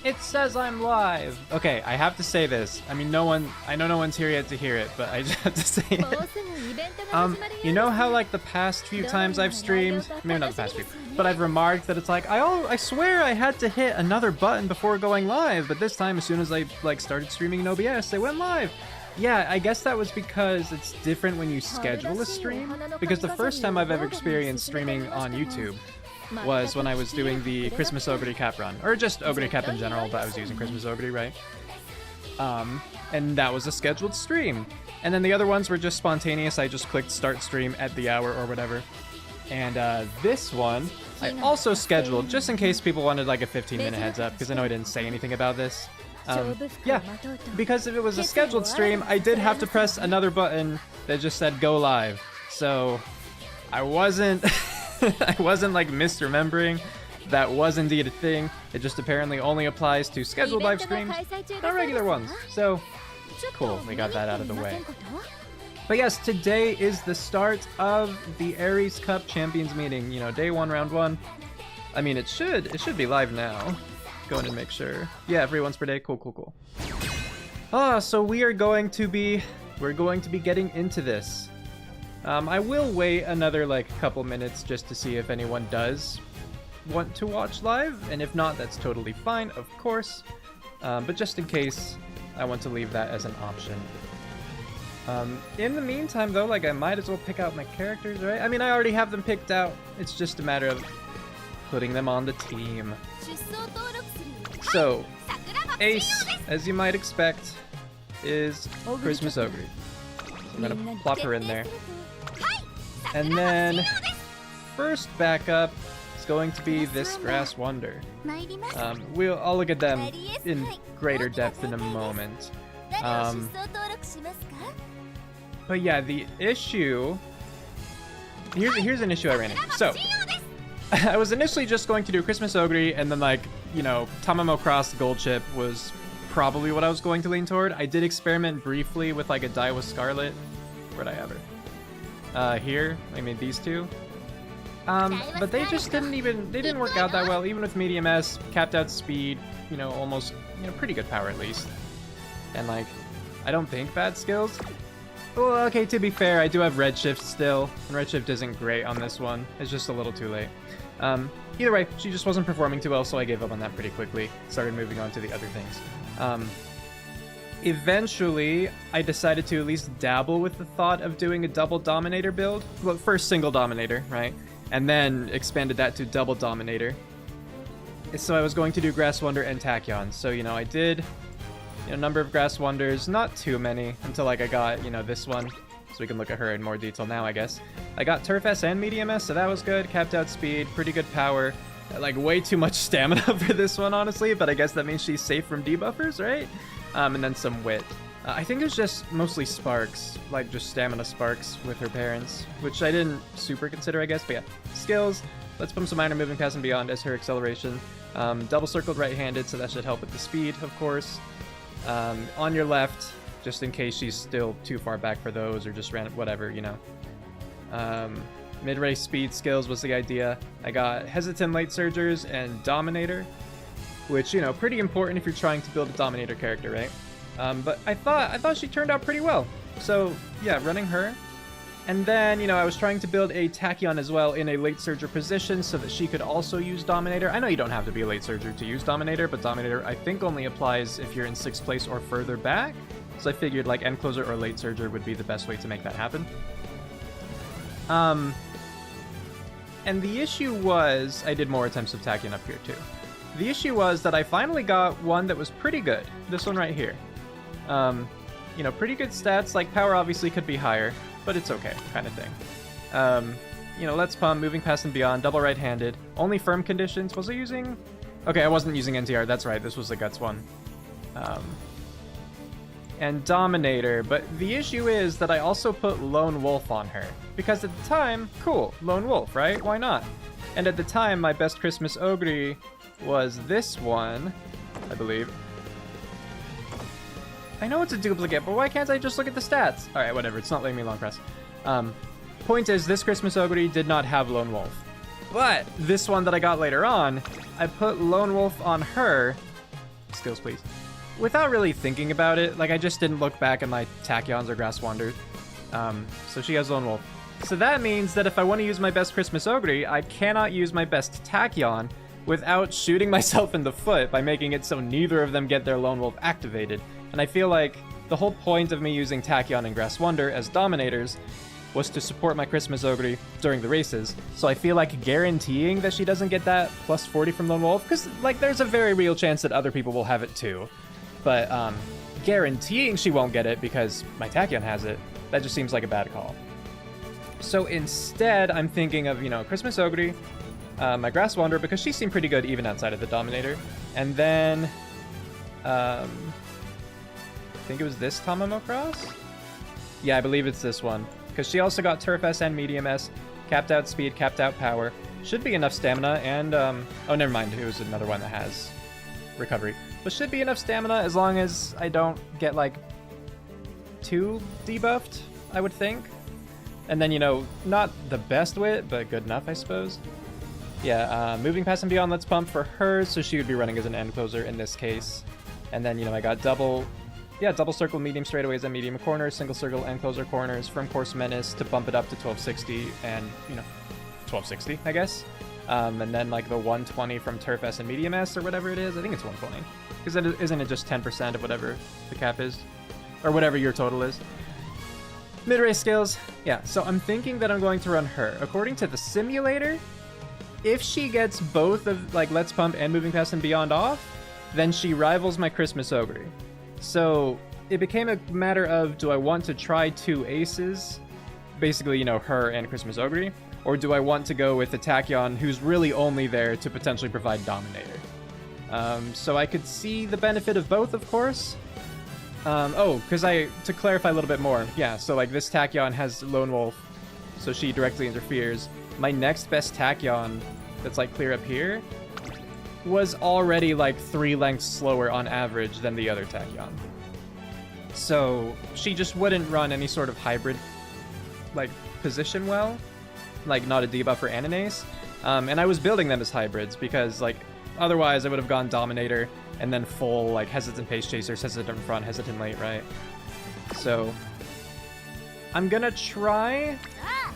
It says I'm live. Okay, I have to say this. I mean, I know no one's here yet to hear it, but I just have to say it. You know how like the past few times I've streamed, maybe not the past few, but I've remarked that it's like, I swear I had to hit another button before going live, but this time as soon as I like started streaming in OBS, I went live. Yeah, I guess that was because it's different when you schedule a stream, because the first time I've ever experienced streaming on YouTube was when I was doing the Christmas Aries Cup Run, or just Aries Cup in general, but I was using Christmas Aries, right? And that was a scheduled stream. And then the other ones were just spontaneous. I just clicked start stream at the hour or whatever. And this one, I also scheduled, just in case people wanted like a 15-minute heads up, because I know I didn't say anything about this. Yeah, because if it was a scheduled stream, I did have to press another button that just said go live. So I wasn't... I wasn't like misremembering. That was indeed a thing. It just apparently only applies to scheduled live streams, not regular ones. So, cool, we got that out of the way. But yes, today is the start of the Aries Cup Champions meeting. You know, day 1, round 1. I mean, it should be live now. Go in and make sure. Yeah, every once per day. Cool. So we're going to be getting into this. I will wait another like couple minutes just to see if anyone does want to watch live, and if not, that's totally fine, of course. But just in case, I want to leave that as an option. In the meantime, though, like I might as well pick out my characters, right? I mean, I already have them picked out. It's just a matter of putting them on the team. So, Ace, as you might expect, is Christmas Ogre. So I'm gonna plop her in there. And then, first backup is going to be this Grass Wonder. I'll look at them in greater depth in a moment. But yeah, the issue... Here's an issue I ran into. So, I was initially just going to do Christmas Ogre, and then like, you know, Tamamo Cross Gold Chip was probably what I was going to lean toward. I did experiment briefly with like a Daiwa Scarlet. Where'd I have her? Here, I made these two. But they just didn't work out that well, even with medium S, capped out speed, you know, almost, you know, pretty good power at least. And like, I don't think bad skills. Well, okay, to be fair, I do have Redshift still, and Redshift isn't great on this one. It's just a little too late. Either way, she just wasn't performing too well, so I gave up on that pretty quickly. Started moving on to the other things. Eventually, I decided to at least dabble with the thought of doing a double Dominator build. Well, first single Dominator, right? And then expanded that to double Dominator. So I was going to do Grass Wonder and Tachyon. So, you know, I did a number of Grass Wonders, not too many, until like I got, you know, this one. So we can look at her in more detail now, I guess. I got Turf S and Medium S, so that was good. Capped out speed, pretty good power. Like, way too much stamina for this one, honestly, but I guess that means she's safe from debuffers, right? And then some wit. I think it was just mostly sparks, like just stamina sparks with her parents, which I didn't super consider, I guess, but yeah. Skills, let's pump some minor moving past and beyond as her acceleration. Double circled right-handed, so that should help with the speed, of course. On your left, just in case she's still too far back for those, or just ran whatever, you know. Mid-race speed skills was the idea. I got Hesitant Late Surgers and Dominator, which, you know, pretty important if you're trying to build a Dominator character, right? But I thought she turned out pretty well. So, yeah, running her. And then, you know, I was trying to build a Tachyon as well in a Late Surger position so that she could also use Dominator. I know you don't have to be a Late Surger to use Dominator, but Dominator I think only applies if you're in 6th place or further back. So I figured like End Closer or Late Surger would be the best way to make that happen. And the issue was, I did more attempts of Tachyon up here too. The issue was that I finally got one that was pretty good. This one right here. You know, pretty good stats, like power obviously could be higher, but it's okay, kind of thing. You know, let's pump, moving past and beyond, double right-handed. Only firm conditions. Was I using... Okay, I wasn't using NTR, that's right, this was the Guts one. And Dominator, but the issue is that I also put Lone Wolf on her. Because at the time, cool, Lone Wolf, right? Why not? And at the time, my best Christmas Ogre was this one, I believe. I know it's a duplicate, but why can't I just look at the stats? Alright, whatever, it's not letting me long press. Point is, this Christmas Ogre did not have Lone Wolf. But this one that I got later on, I put Lone Wolf on her, skills, please. Without really thinking about it, like I just didn't look back at my Tachyons or Grass Wander. So she has Lone Wolf. So that means that if I want to use my best Christmas Ogre, I cannot use my best Tachyon without shooting myself in the foot by making it so neither of them get their Lone Wolf activated. And I feel like the whole point of me using Tachyon and Grass Wander as Dominators was to support my Christmas Ogre during the races. So I feel like guaranteeing that she doesn't get that plus 40 from Lone Wolf, because like there's a very real chance that other people will have it too. But guaranteeing she won't get it because my Tachyon has it, that just seems like a bad call. So instead, I'm thinking of, you know, Christmas Ogre, my Grass Wanderer, because she seemed pretty good even outside of the Dominator. And then, I think it was this Tamamo Cross? Yeah, I believe it's this one. Because she also got Turf S and Medium S, capped out speed, capped out power. Should be enough stamina, and, oh, never mind, it was another one that has recovery. But should be enough stamina as long as I don't get, like, too debuffed, I would think. And then, you know, not the best wit, but good enough, I suppose. Yeah, moving past and beyond, let's pump for her, so she would be running as an end closer in this case. And then, you know, I got double circle medium straightaways and medium corners, single circle end closer corners from Course Menace to bump it up to 1260 and, you know, 1260, I guess. And then, like, the 120 from Turf S and Medium S or whatever it is. I think it's 120. Because isn't it just 10% of whatever the cap is? Or whatever your total is. Mid-race skills. Yeah, so I'm thinking that I'm going to run her. According to the simulator, if she gets both of, like, Let's Pump and Moving Past and Beyond off, then she rivals my Christmas Ogre. So it became a matter of, do I want to try two aces? Basically, you know, her and Christmas Ogre. Or do I want to go with the Tachyon, who's really only there to potentially provide Dominator? So I could see the benefit of both, of course. Because to clarify a little bit more, yeah, so like this Tachyon has Lone Wolf, so she directly interferes. My next best Tachyon, that's like clear up here, was already like 3 lengths slower on average than the other Tachyon. So she just wouldn't run any sort of hybrid, like, position well, like not a debuffer and an ace. And I was building them as hybrids because, like, otherwise I would have gone Dominator and then full, like, hesitant Pace Chasers, hesitant front, hesitant late, right? So I'm gonna try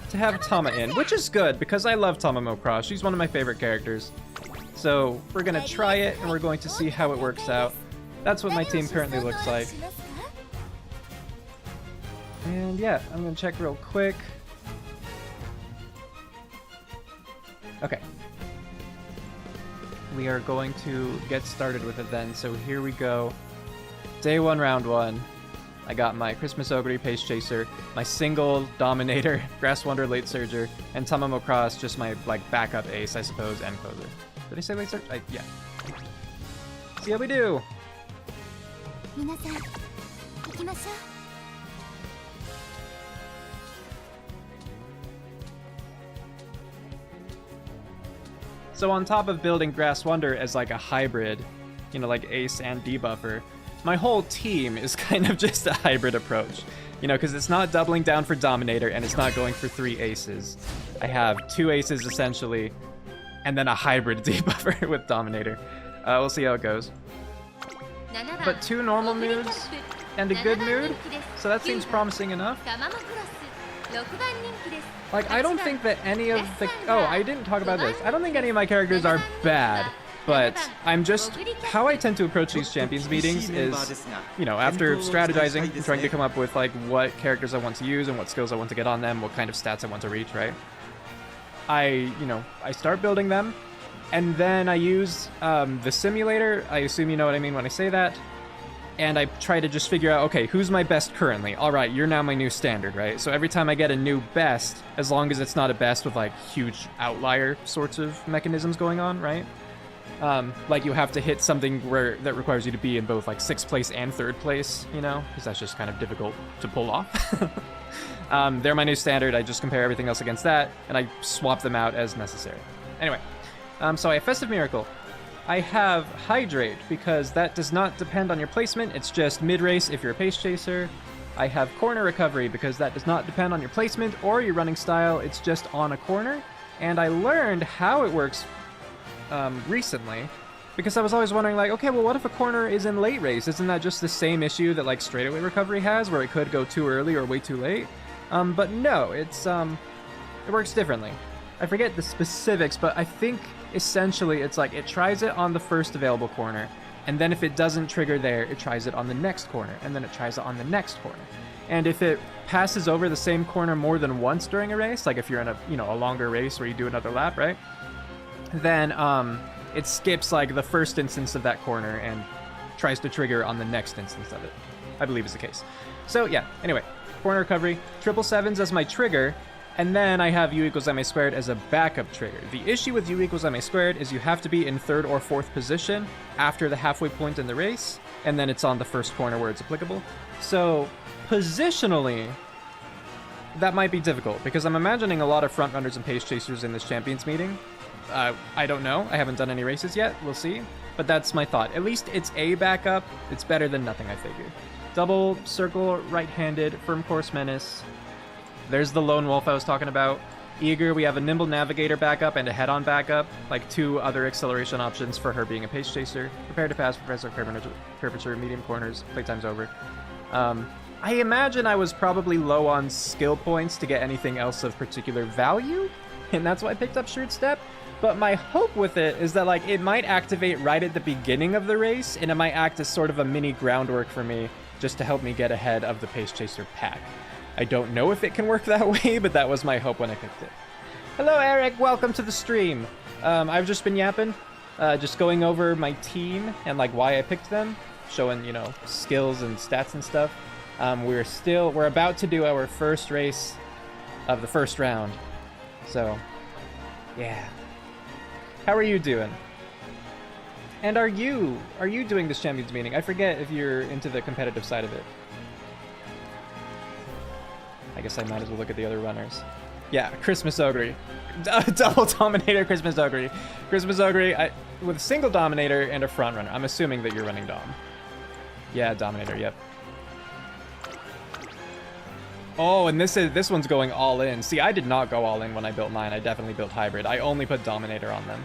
to have Tama in, which is good because I love Tamamo Cross. She's one of my favorite characters. So we're gonna try it and we're going to see how it works out. That's what my team currently looks like. And yeah, I'm gonna check real quick. Okay. We are going to get started with it then. So here we go. Day 1, round 1. I got my Christmas Ogre, Pace Chaser, my single Dominator, Grass Wanderer, Late Surger, and Tamamo Cross, just my, like, backup ace, I suppose, and closer. Did I say Late Surge? Yeah. See how we do! So on top of building Grass Wanderer as like a hybrid, you know, like ace and debuffer, my whole team is kind of just a hybrid approach. You know, because it's not doubling down for Dominator and it's not going for 3 aces. I have 2 aces essentially, and then a hybrid debuffer with Dominator. We'll see how it goes. But 2 normal moods and a good mood, so that seems promising enough. Like, I don't think that any of the... Oh, I didn't talk about this. I don't think any of my characters are bad, but I'm just... How I tend to approach these Champions meetings is, you know, after strategizing and trying to come up with, like, what characters I want to use and what skills I want to get on them, what kind of stats I want to reach, right? I start building them, and then I use the simulator. I assume you know what I mean when I say that. And I try to just figure out, okay, who's my best currently? All right, you're now my new standard, right? So every time I get a new best, as long as it's not a best with, like, huge outlier sorts of mechanisms going on, right? Like, you have to hit something that requires you to be in both, like, 6th place and 3rd place, you know? Because that's just kind of difficult to pull off. They're my new standard. I just compare everything else against that, and I swap them out as necessary. Anyway, so I have Festive Miracle. I have Hydrate, because that does not depend on your placement, it's just mid-race if you're a Pace Chaser. I have Corner Recovery, because that does not depend on your placement or your running style, it's just on a corner. And I learned how it works recently, Because I was always wondering, like, okay, well, what if a corner is in late race? Isn't that just the same issue that, like, straightaway recovery has, where it could go too early or way too late? But no, it works differently. I forget the specifics, but I think essentially it's like it tries it on the first available corner, and then if it doesn't trigger there, it tries it on the next corner, and then it tries it on the next corner. And if it passes over the same corner more than once during a race, like if you're in a, a longer race where you do another lap, right? Then, it skips, like, the first instance of that corner and tries to trigger on the next instance of it. I believe is the case. So, yeah, anyway, corner recovery, 777s as my trigger, and then I have u equals ma squared as a backup trigger. The issue with u equals ma squared is you have to be in 3rd or 4th position after the halfway point in the race, and then it's on the first corner where it's applicable. So, positionally, that might be difficult, because I'm imagining a lot of front runners and pace chasers in this champions meeting. I don't know. I haven't done any races yet. We'll see. But that's my thought. At least it's a backup. It's better than nothing, I figure. Double circle, right-handed, firm course menace. There's the lone wolf I was talking about. Eager, we have a nimble navigator backup and a head-on backup, like 2 other acceleration options for her being a pace chaser. Prepare to pass, Professor curvature, medium corners, playtime's over. I imagine I was probably low on skill points to get anything else of particular value, and that's why I picked up Shrewd Step. But my hope with it is that, like, it might activate right at the beginning of the race, and it might act as sort of a mini groundwork for me just to help me get ahead of the Pace Chaser pack. I don't know if it can work that way, but that was my hope when I picked it. Hello, Eric. Welcome to the stream. I've just been yapping, just going over my team and, like, why I picked them, showing, skills and stats and stuff. We're about to do our first race of the first round. So, yeah. How are you doing? And are you doing this champions meeting? I forget if you're into the competitive side of it. I guess I might as well look at the other runners. Yeah, Christmas Ogre. Double Dominator Christmas Ogre. Christmas Ogre with a single Dominator and a front runner. I'm assuming that you're running Dom. Yeah, Dominator, yep. Oh, and this one's going all in. See, I did not go all in when I built mine. I definitely built hybrid. I only put Dominator on them.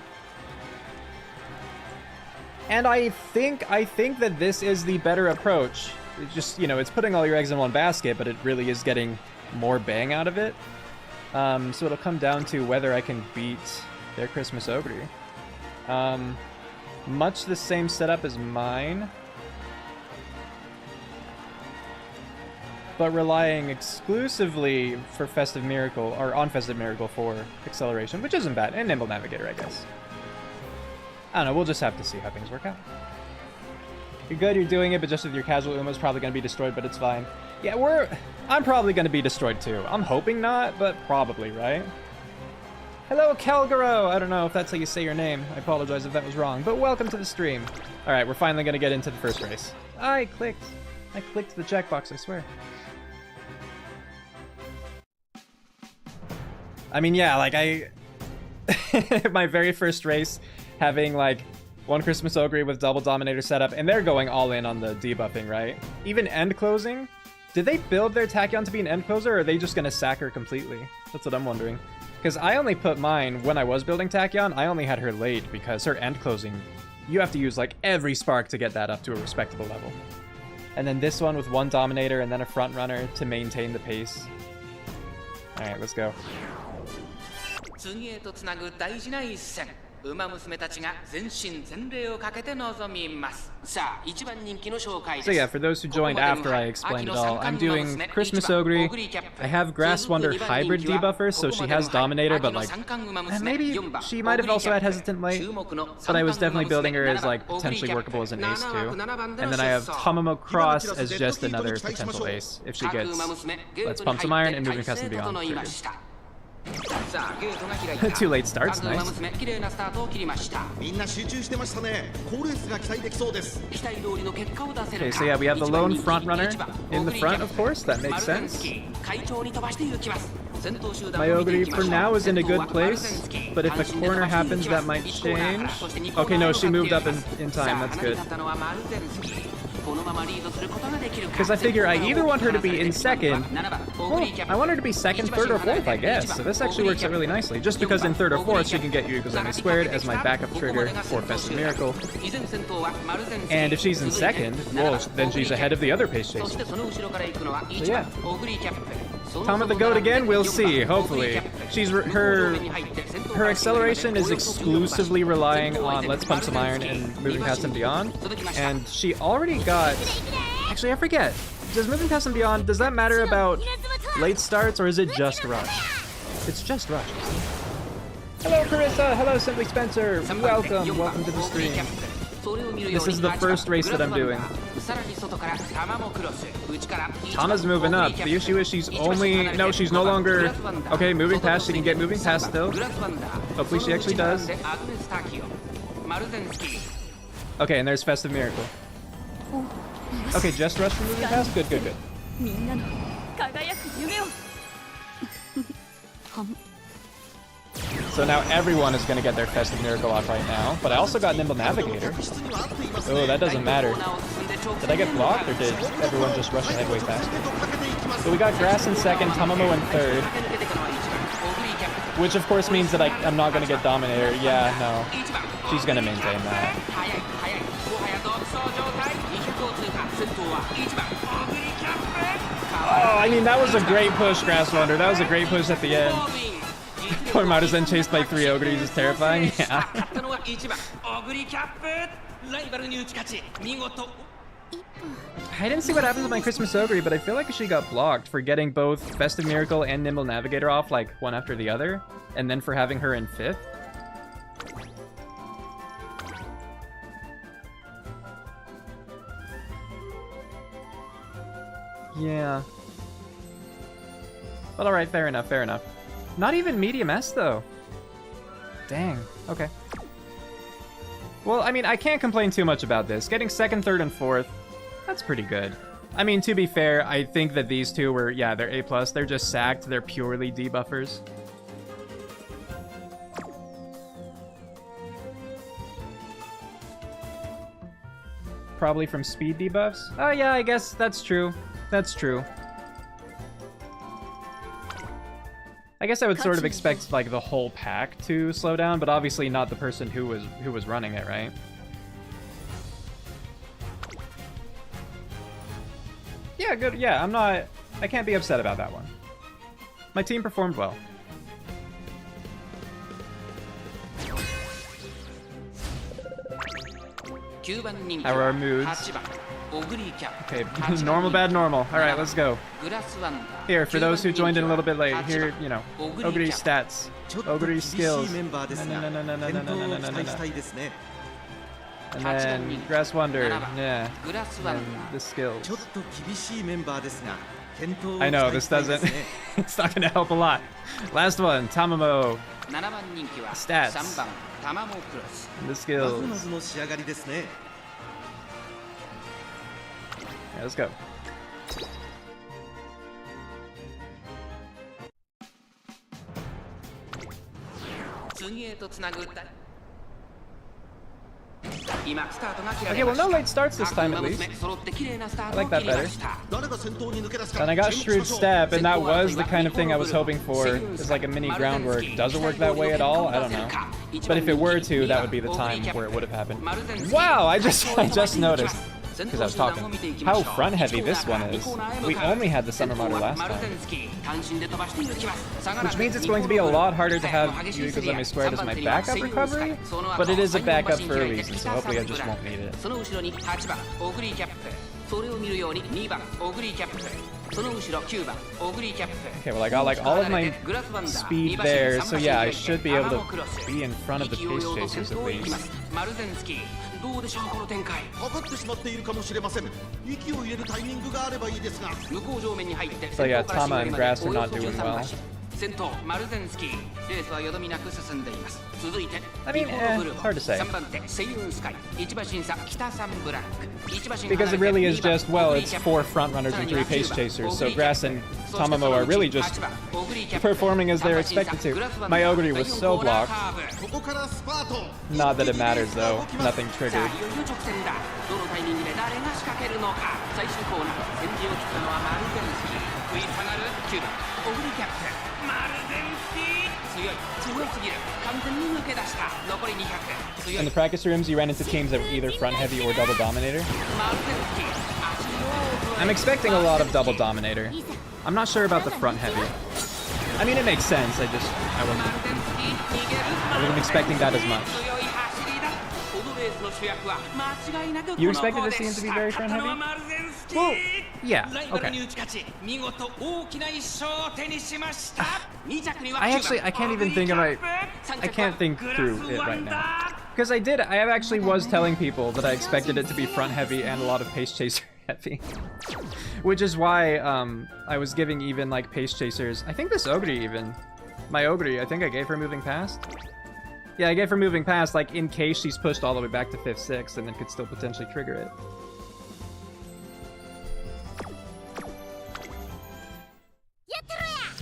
And I think that this is the better approach. It's just, it's putting all your eggs in one basket, but it really is getting more bang out of it. So it'll come down to whether I can beat their Christmas Ogre. Much the same setup as mine, but relying exclusively for Festive Miracle, or on Festive Miracle for acceleration, which isn't bad, and Nimble Navigator, I guess. I don't know, we'll just have to see how things work out. You're good, you're doing it, but just with your casual Uma's probably going to be destroyed, but it's fine. Yeah, I'm probably going to be destroyed too. I'm hoping not, but probably, right? Hello, Calgaro! I don't know if that's how you say your name. I apologize if that was wrong, but welcome to the stream. Alright, we're finally going to get into the first race. I clicked the checkbox, I swear. I mean, yeah, like my very first race, having like one Christmas Ogre with double Dominator setup, and they're going all in on the debuffing, right? Even end closing? Did they build their Tachyon to be an end closer, or are they just going to sack her completely? That's what I'm wondering. Because I only put mine, when I was building Tachyon, I only had her late, because her end closing, you have to use like every spark to get that up to a respectable level. And then this one with one Dominator and then a front runner to maintain the pace. Alright, let's go. So yeah, for those who joined after I explained it all, I'm doing Christmas Ogre. I have Grass Wonder hybrid debuffer, so she has Dominator, but like, maybe she might have also had Hesitant Light, but I was definitely building her as like potentially workable as an ace too. And then I have Tomomo Cross as just another potential ace if she gets Let's Pump Some Iron and Moving Custom Beyond triggered. Two late starts, nice. Okay, so yeah, we have the lone front runner in the front, of course, that makes sense. My Ogre for now is in a good place, but if a corner happens, that might change. Okay, no, she moved up in time, that's good. Because I figure I either want her to be in second, well, I want her to be second, third, or fourth, I guess. So this actually works out really nicely. Just because in third or fourth, she can get Yuriko-zeme squared as my backup trigger for Festive Miracle. And if she's in second, well, then she's ahead of the other pace chaser. So yeah. Tama the GOAT again? We'll see, hopefully. Her acceleration is exclusively relying on Let's Pump Some Iron and Moving Past and Beyond. And she already got... Actually, I forget. Does Moving Past and Beyond, does that matter about late starts, or is it just Rush? It's just Rush. Hello, Carissa. Hello, Simply Spencer. Welcome. Welcome to the stream. This is the first race that I'm doing. Tama's moving up. The issue is she's only... No, she's no longer... Okay, moving past. She can get moving past still. Hopefully she actually does. Okay, and there's Festive Miracle. Okay, just Rush for moving past? Good, good, good. So now everyone is going to get their Festive Miracle off right now. But I also got Nimble Navigator. Oh, that doesn't matter. Did I get blocked, or did everyone just rush ahead way faster? So we got Grass in second, Tamamo in third. Which of course means that I'm not going to get Dominator. Yeah, no. She's going to maintain that. Oh, I mean, that was a great push, Grass Wonder. That was a great push at the end. Poor Maruzen chased by 3 Ogres is terrifying. Yeah. I didn't see what happened to my Christmas Ogre, but I feel like she got blocked for getting both Festive Miracle and Nimble Navigator off, like, one after the other, and then for having her in 5th. Yeah. But alright, fair enough, fair enough. Not even medium S, though. Dang, okay. Well, I mean, I can't complain too much about this. Getting second, third, and fourth, that's pretty good. I mean, to be fair, I think that these two were, yeah, they're A+. They're just sacked. They're purely debuffers. Probably from speed debuffs? Oh, yeah, I guess that's true. That's true. I guess I would sort of expect, like, the whole pack to slow down, but obviously not the person who was running it, right? Yeah, good. Yeah, I can't be upset about that one. My team performed well. How are our moods? Okay, normal, bad, normal. Alright, let's go. Here, for those who joined in a little bit late, here, you know, Ogre stats, Ogre skills. And then Grass Wonder, yeah. And the skills. I know, this doesn't, it's not going to help a lot. Last one, Tamamo. Stats. And the skills. Yeah, let's go. Okay, well, no late starts this time at least. I like that better. And I got Shrewd Step, and that was the kind of thing I was hoping for. It's like a mini groundwork. Does it work that way at all? I don't know. But if it were to, that would be the time where it would have happened. Wow, I just noticed. Because I was talking. How front heavy this one is. We only had the Summer Martyr last time. Which means it's going to be a lot harder to have Yuriko-zeme squared as my backup recovery, but it is a backup for a reason, so hopefully I just won't need it. Okay, well I got like all of my speed there, so yeah, I should be able to be in front of the pace chasers at least. So yeah, Tama and Grass are not doing well. I mean, it's hard to say. Because it really is just, well, it's 4 front runners and 3 pace chasers, so Grass and Tamamo are really just performing as they're expected to. My Ogre was so blocked. Not that it matters though, nothing triggered. In the practice rooms, you ran into teams that were either front heavy or double dominator. I'm expecting a lot of double dominator. I'm not sure about the front heavy. I mean, it makes sense. I wasn't expecting that as much. You expected this team to be very front heavy? Well, yeah, okay. I can't even think of I can't think through it right now. Because I actually was telling people that I expected it to be front heavy and a lot of pace chaser heavy. Which is why I was giving even like pace chasers. I think this Ogre even. My Ogre, I think I gave her moving past. Yeah, I gave her moving past, like, in case she's pushed all the way back to 5th, 6th, and then could still potentially trigger it.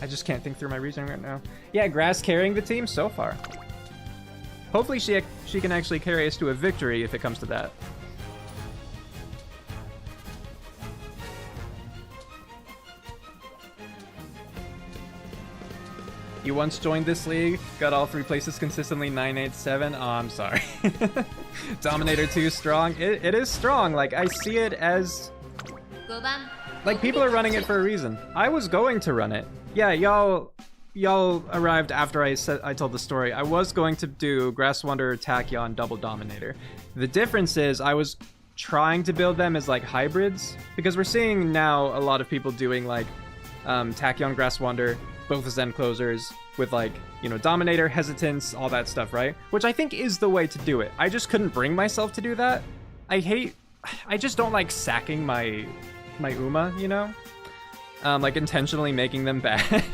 I just can't think through my reasoning right now. Yeah, Grass carrying the team so far. Hopefully she can actually carry us to a victory if it comes to that. You once joined this league, got all 3 places consistently, 9, 8, 7. Oh, I'm sorry. Dominator 2 strong. It is strong. Like, I see it as... Like, people are running it for a reason. I was going to run it. Yeah, y'all arrived after I told the story. I was going to do Grass Wanderer, Tachyon, Double Dominator. The difference is I was trying to build them as, like, hybrids. Because we're seeing now a lot of people doing, like, Tachyon, Grass Wanderer, both as end closers with, like, you know, Dominator, Hesitance, all that stuff, right? Which I think is the way to do it. I just couldn't bring myself to do that. I just don't like sacking my Uma, you know? Like intentionally making them bad.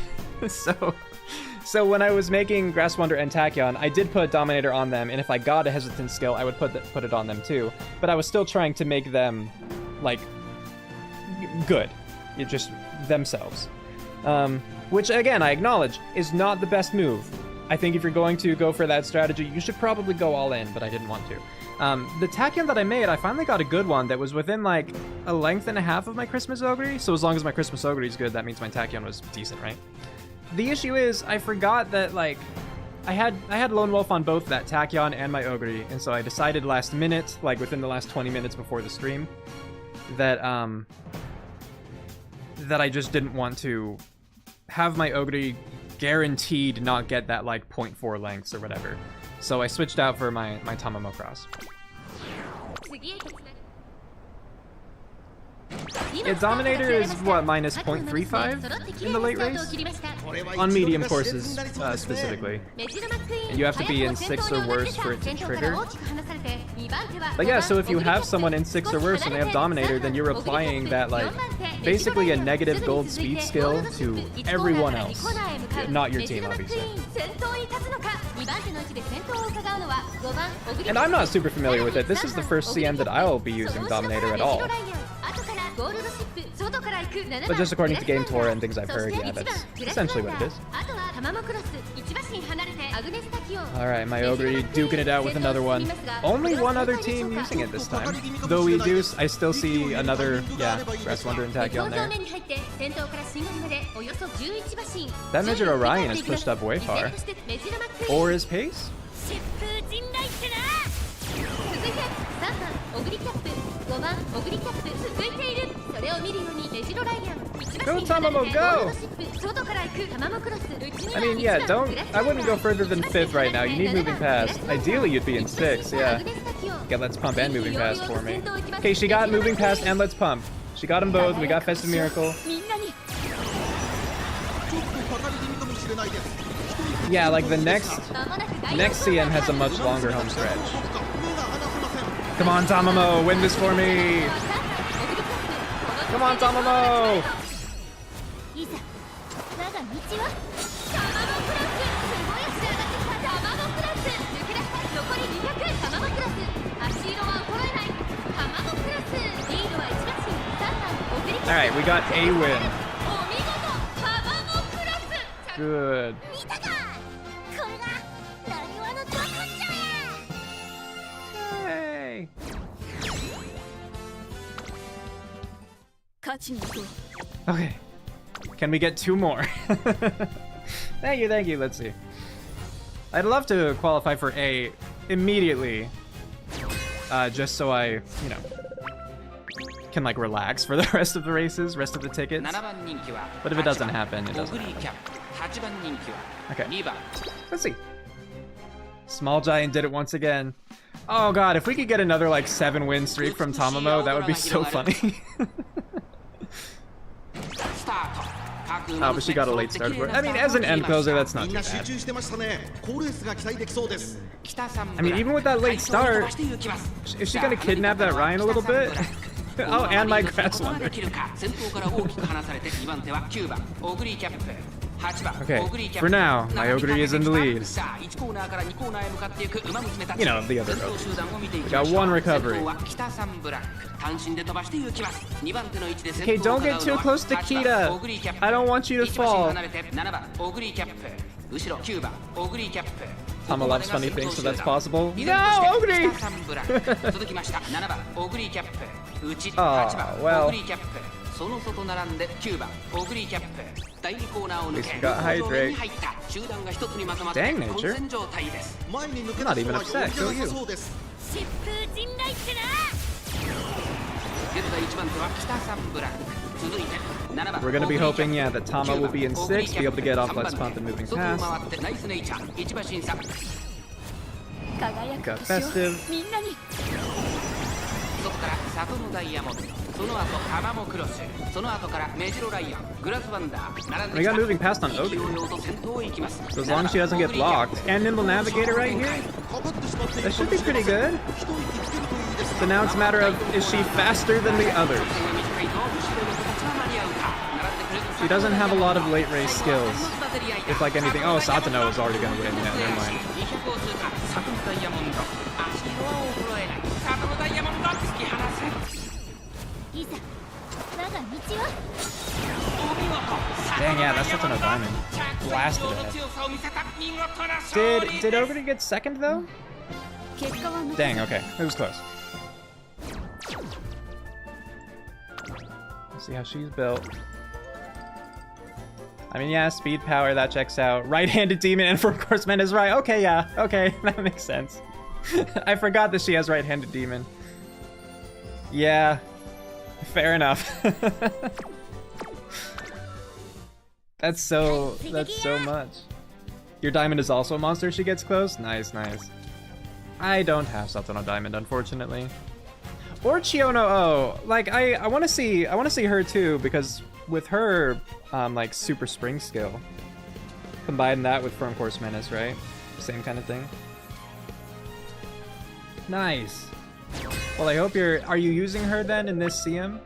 So when I was making Grass Wanderer and Tachyon, I did put Dominator on them, and if I got a Hesitance skill, I would put it on them too. But I was still trying to make them, like, good. Just themselves. Which, again, I acknowledge, is not the best move. I think if you're going to go for that strategy, you should probably go all in, but I didn't want to. The Tachyon that I made, I finally got a good one that was within, like, a length and a half of my Christmas Ogre. So as long as my Christmas Ogre is good, that means my Tachyon was decent, right? The issue is, I forgot that, like, I had Lone Wolf on both that Tachyon and my Ogre, and so I decided last minute, like, within the last 20 minutes before the stream, that I just didn't want to have my Ogre guaranteed not get that, like, 0.4 lengths or whatever. So I switched out for my Tamamo Cross. Yeah, Dominator is, what, minus 0.35 in the late race? On medium courses, specifically. And you have to be in 6 or worse for it to trigger. But yeah, so if you have someone in 6 or worse and they have Dominator, then you're applying that, like, basically a negative gold speed skill to everyone else. Not your team, obviously. And I'm not super familiar with it. This is the first CM that I'll be using Dominator at all. But just according to Game Tour and things I've heard, yeah, that's essentially what it is. Alright, my Ogre duking it out with another one. Only one other team using it this time. Though I still see another, yeah, Grass Wanderer and Tachyon there. That Measured Orion is pushed up way far. Or is Pace? Go Tamamo, go! I mean, yeah, I wouldn't go further than 5th right now. You need moving past. Ideally, you'd be in 6th, yeah. Get Let's Pump and moving past for me. Okay, she got moving past and Let's Pump. She got them both. We got Festive Miracle. Yeah, like the next CM has a much longer home stretch. Come on, Tamamo, win this for me! Come on, Tamamo! Alright, we got a win. good. Hey. Okay. Can we get 2 more? Thank you. Let's see. I'd love to qualify for A immediately. Just so I, you know, can like relax for the rest of the races, rest of the tickets. But if it doesn't happen, it doesn't happen. Okay. Let's see. Small Giant did it once again. Oh god, if we could get another like 7-win streak from Tamamo, that would be so funny. Oh, but she got a late start for it. I mean, as an end closer, that's not too bad. I mean, even with that late start, is she gonna kidnap that Ryan a little bit? Oh, and my Grass Wonder. Okay, for now, my Ogre is in the lead. You know, the other Ogre. We got 1 recovery. Okay, don't get too close to Kita. I don't want you to fall. Tama loves funny things, so that's possible. No, Ogre! Oh, well. At least we got Hydrate. Dang, Nature. I'm not even upset, go you. We're gonna be hoping, yeah, that Tama will be in 6, be able to get off Let's Pump and moving past. Got Festive. We got moving past on Ogre. So as long as she doesn't get blocked. And Nimble Navigator right here. That should be pretty good. So now it's a matter of, is she faster than the others? She doesn't have a lot of late race skills. If like anything, oh, Satano is already gonna win. Yeah, never mind. Dang, yeah, that's Satano Diamond. Blasted it. Did Ogre get 2nd though? Dang, okay, it was close. Let's see how she's built. I mean, yeah, speed, power, that checks out. Right-handed demon, and of course, Man is right. Okay, yeah, okay, that makes sense. I forgot that she has right-handed demon. Yeah, fair enough. That's so much. Your diamond is also a monster if she gets close? Nice, nice. I don't have Satano Diamond, unfortunately. Or Chiono O. Like, I wanna see her too, because with her like super spring skill. Combine that with Firm Course Menace, right? Same kind of thing. Nice. Well, I hope are you using her then in this CM?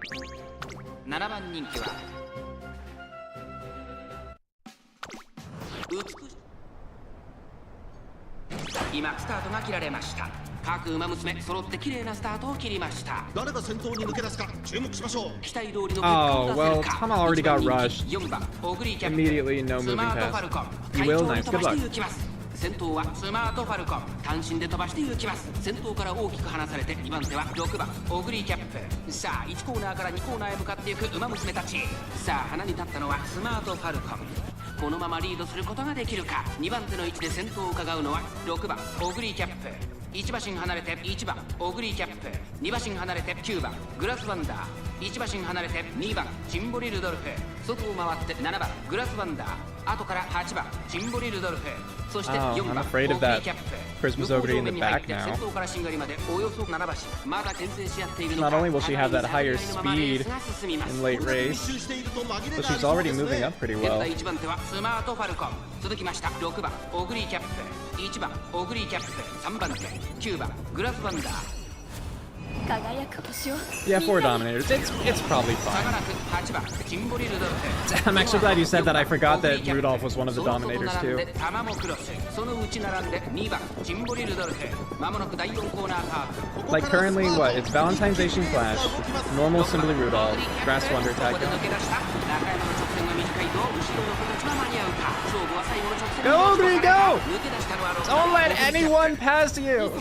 今スタートが切られました。各馬娘揃って綺麗なスタートを切りました。誰が先頭に抜け出すか注目しましょう。期待通りの結果を出せるか。Oh, well, Tama already got rushed. Immediately, no moving past. You will, nice, good luck. 先頭はスマートファルコン単身で飛ばして行きます。先頭から大きく離されて2番手は6番オグリーキャップ。さあ1コーナーから2コーナーへ向かっていく馬娘たち。さあ花に立ったのはスマートファルコン。このままリードすることができるか。2番手の位置で先頭を伺うのは6番オグリーキャップ。1馬身離れて1番オグリーキャップ。2馬身離れて9番グラスワンダー。1馬身離れて2番チンボリルドルフ。外を回って7番グラスワンダー。後から8番チンボリルドルフ。そして4番オグリーキャップ。Christmas Ogre in the back now. Not only will she have that higher speed in late race, but she's already moving up pretty well. 続きました6番オグリーキャップ。1番オグリーキャップ。3番手9番グラスワンダー。 Yeah, 4 Dominators. It's probably fine. I'm actually glad you said that. I forgot that Rudolph was one of the Dominators too. Like currently, what? It's Valentine's Clash, normal Simply Rudolph, Grass Wonder Tycoon. Go, Ogre, go! Don't let anyone pass you!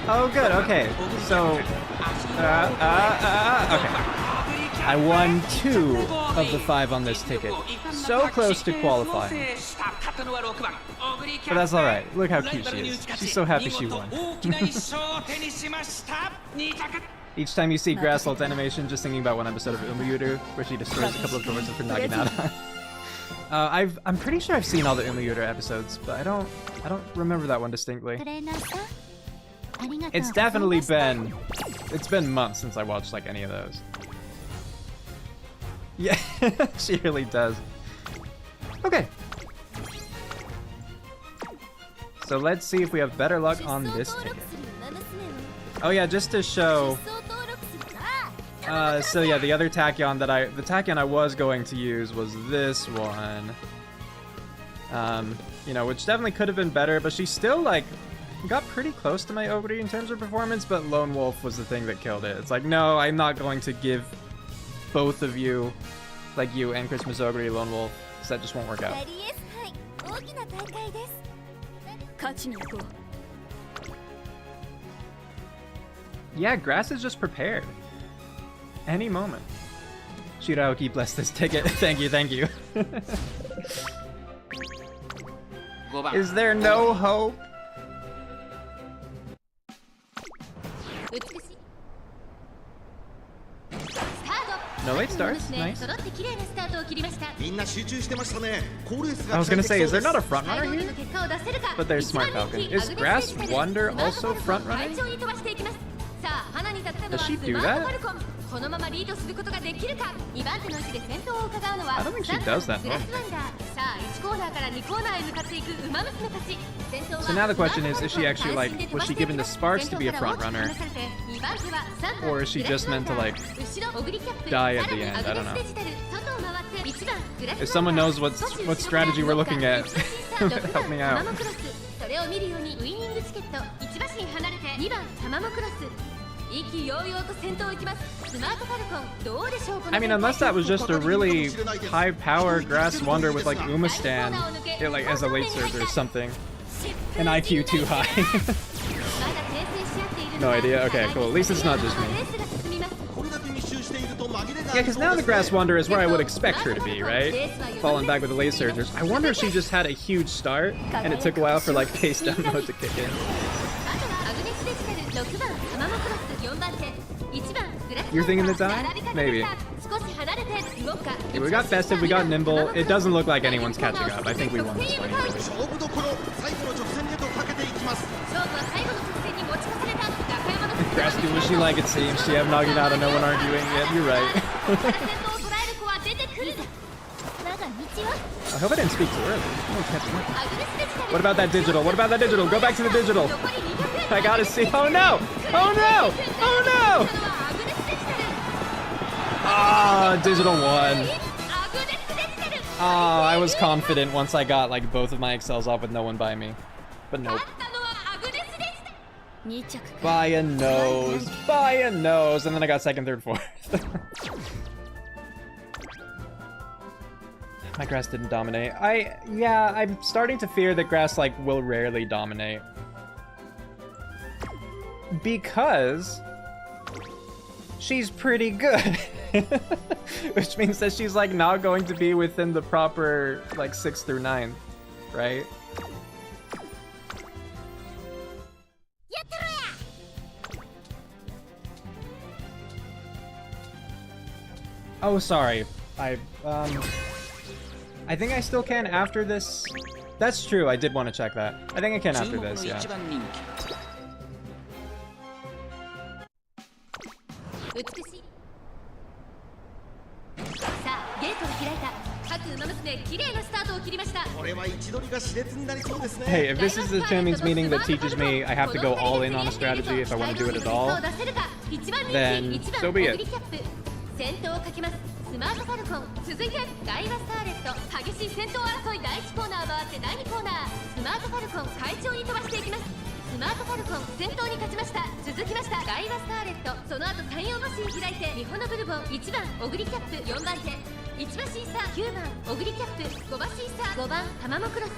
Oh, good, okay. So, okay. I won 2 of the 5 on this ticket. So close to qualifying. But that's alright. Look how cute she is. She's so happy she won. Each time you see Grassalt's animation, just thinking about one episode of Umuyuru where she destroys a couple of doors for Naginata. I'm pretty sure I've seen all the Umuyuru episodes, but I don't remember that one distinctly. It's definitely been months since I watched like any of those. Yeah, she really does. Okay. So let's see if we have better luck on this ticket. Oh yeah, just to show. So yeah, the other tachyon the tachyon I was going to use was this one. You know, which definitely could have been better, but she still like got pretty close to my Ogre in terms of performance, but Lone Wolf was the thing that killed it. It's like, no, I'm not going to give both of you, like you and Christmas Ogre, Lone Wolf, because that just won't work out. Yeah, Grass is just prepared. Any moment. Shiraoki, bless this ticket. Thank you, thank you. Is there no hope? No late starts, nice. I was gonna say, is there not a frontrunner here? But there's Smart Falcon. Is Grass Wonder also frontrunner? Does she do that? I don't think she does that normally. So now the question is she actually like, was she given the sparks to be a frontrunner? Or is she just meant to like, die at the end? I don't know. If someone knows what strategy we're looking at, help me out. I mean, unless that was just a really high power Grass Wonder with like Uma stand, like as a late surge or something. An IQ too high. No idea. Okay, cool. At least it's not just me. Yeah, because now the Grass Wonder is where I would expect her to be, right? Falling back with the late surgers. I wonder if she just had a huge start and it took a while for like pace down mode to kick in. You're thinking the die? Maybe. Yeah, we got Festive, we got Nimble. It doesn't look like anyone's catching up. I think we won this fight. Grass do what she like, it seems. She have Naginata, no one arguing yet. You're right. I hope I didn't speak too early. What about that digital? What about that digital? Go back to the digital. I gotta see. Oh no! Oh no! Oh no! Ah, digital won. Ah, I was confident once I got like both of my excels off with no one by me. But nope. By a nose. By a nose. And then I got second, third, fourth. My Grass didn't dominate. Yeah, I'm starting to fear that Grass like will rarely dominate. Because she's pretty good. Which means that she's like not going to be within the proper like 6th through 9th, right? Oh, sorry. I think I still can after this. That's true, I did want to check that. I think I can after this, yeah. Hey, if this is the champions meeting that teaches me I have to go all in on a strategy if I want to do it at all, then so be it. スマートファルコン先頭に勝ちました。続きましたガイバスカーレット、その後山陽馬身開いてミホノブルボン、1番オグリキャップ、4番手1馬審査、9番オグリキャップ、5馬審査、5番タマモクロス、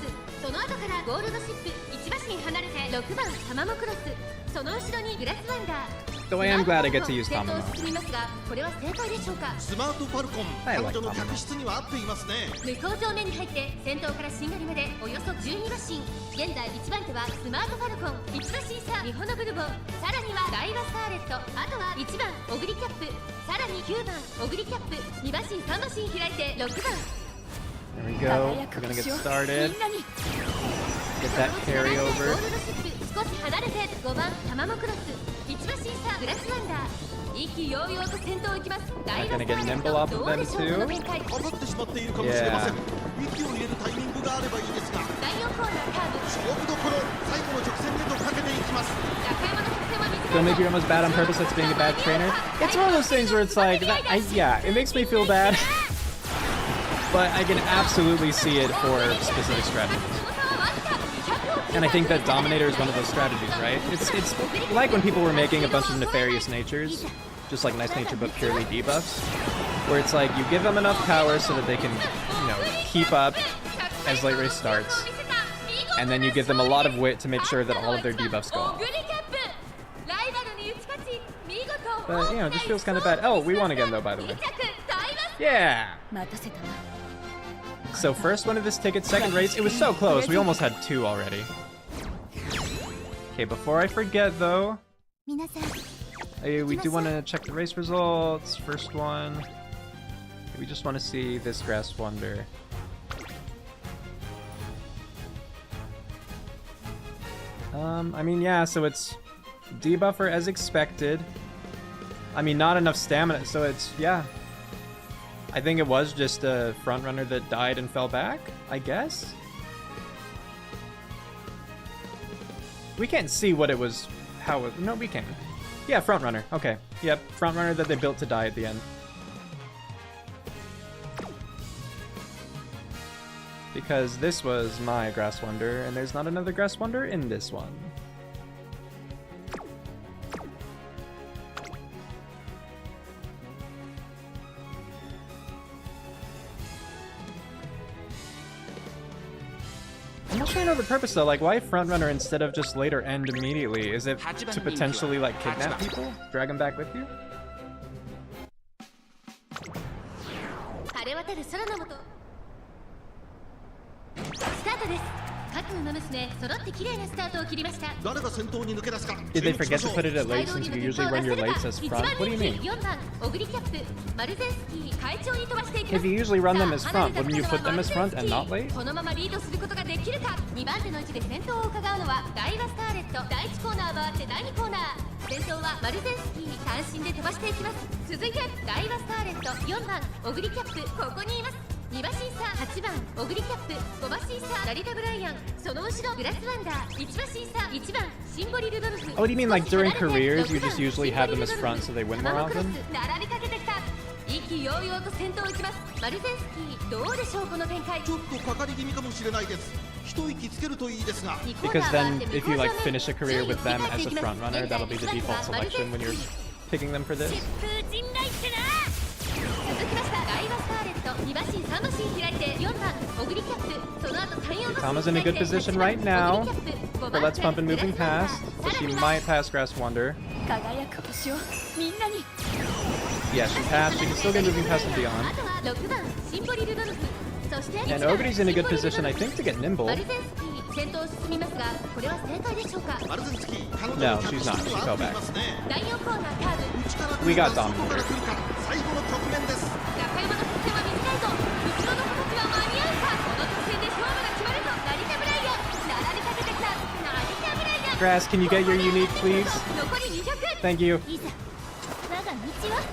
その後からゴールドシップ、1馬身離れて6番タマモクロス、その後ろにグラスワンダー。 Though I am glad I get to use 先頭 Tamamo. 進みますが、これは正解でしょうか。スマートファルコン、彼女の客室には合っていますね。向こう上面に入って先頭からしんがりまでおよそ12馬身。現在1番手はスマートファルコン、1馬審査ミホノブルボン、さらにはガイバスカーレット、あとは1番オグリキャップ、さらに9番オグリキャップ、2馬身3馬身開いて6番。 There we go. We're gonna get started. Get that carryover. ゴールドシップ少し離れて5番タマモクロス、1馬審査グラスワンダー、意気揚々と先頭を行きます。ガイバスカーレット、どうでしょうこの展開。当たってしまっているかもしれません。息を入れるタイミングがあればいいですが、第4コーナーカーブ、勝負どころ、最後の直線へとかけていきます。中山の直線は短い。 Don't make your almost bad on purpose. That's being a bad trainer. It's one of those things where it's like, yeah, it makes me feel bad, but I can absolutely see it for specific strategies. And I think that Dominator is one of those strategies, right? It's like when people were making a bunch of nefarious natures, just like nice nature but purely debuffs, where it's like you give them enough power so that they can, you know, keep up as late race starts, and then you give them a lot of wit to make sure that all of their debuffs go off. But, you know, it just feels kind of bad. Oh, we won again though, by the way. Yeah! So first one of this ticket, second race. It was so close. We almost had two already. Okay, before I forget though, we do want to check the race results. First one. We just want to see this Grass Wonder. I mean, yeah, so it's debuffer as expected. I mean, not enough stamina, so it's, yeah. I think it was just a front runner that died and fell back, I guess. We can't see what it was, how it, no, we can. Yeah, front runner, okay. Yep, front runner that they built to die at the end. Because this was my Grass Wonder, and there's not another Grass Wonder in this one. I'm not sure I know the purpose though, like why front runner instead of just later end immediately? Is it to potentially like kidnap people? Drag them back with you? スタートです。各馬娘揃って綺麗なスタートを切りました。誰が先頭に抜け出すか。 Did they forget to put it at late since you usually run your lates as front? What do you mean? 4番オグリキャップ、マルゼンスキー会長に飛ばしていきます。 If you usually run them as front, wouldn't you put them as front and not late? このままリードすることができるか。2番手の位置で先頭を伺うのはガイバスカーレット。第1コーナー回って第2コーナー。先頭はマルゼンスキー、単身で飛ばしていきます。続いてガイバスカーレット、4番オグリキャップ、ここにいます。2馬審査、8番オグリキャップ、5馬審査ラリタブライアン、その後ろグラスワンダー、1馬審査、1番シンボリルドルフ。 Oh, do you mean like during careers you just usually have them as front so they win more often? 並びかけてきた。意気揚々と先頭を行きます。マルゼンスキー、どうでしょうこの展開。ちょっとかかり気味かもしれないです。一息つけるといいですが。 Because then if you like finish a career with them as a front runner, that'll be the default selection when you're picking them for this. 続きましたガイバスカーレット、2馬身3馬身開いて4番オグリキャップ、その後3、4馬身 Tama's in a good position right now for Let's Pump and moving past, so she might pass Grass Wonder. Yeah, she passed. She can still get moving past and beyond. あとは6番シンボリルドルフ、そして And Ogre's in a good position, I think, to get nimble. マルゼンスキー先頭を進みますが、これは正解でしょうか。マルゼンスキー、彼女 No, の客 she's 室 not. に She は fell 合ってい back. ますね。第4コーナーカーブ、内から We got どこ Dominator. から来るか。最後の局面です。中山の直線は短いぞ。後ろの子たちは間に合うか。この直線で勝負が決まるぞ。ラリタブライアン、並びかけてきた。ラリタブライアン。 Grass, can you get your unique, please? 残り200。 Thank you. いざ我が道は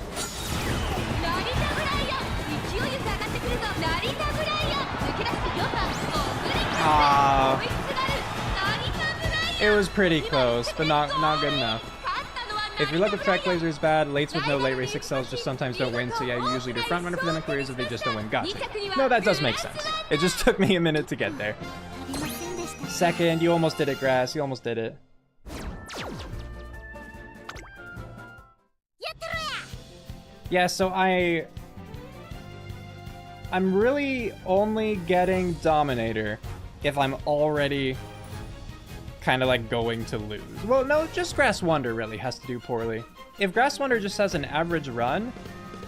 ラリタブライアン、勢いよく上がってくるぞ。ラリタブライアン、抜け出して4番オグリキャップ、追いすがるラリタブライアン。 It was pretty close, but not good enough. If your luck with track laser is bad, lates with no late race excels just sometimes don't win, so yeah, you usually do front runner for them in careers if they just don't win. Gotcha. No, that does make sense. It just took me a minute to get there. Second, you almost did it, Grass. You almost did it. Yeah, so I'm really only getting Dominator if I'm already kind of like going to lose. Well, no, just Grass Wonder really has to do poorly. If Grass Wonder just has an average run,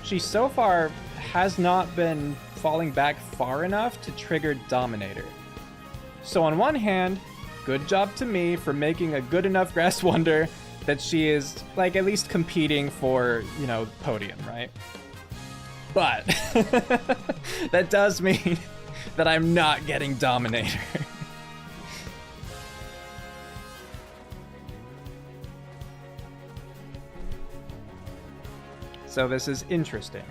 she so far has not been falling back far enough to trigger Dominator. So on one hand, good job to me for making a good enough Grass Wonder that she is like at least competing for, you know, podium, right? But that does mean that I'm not getting Dominator. So this is interesting.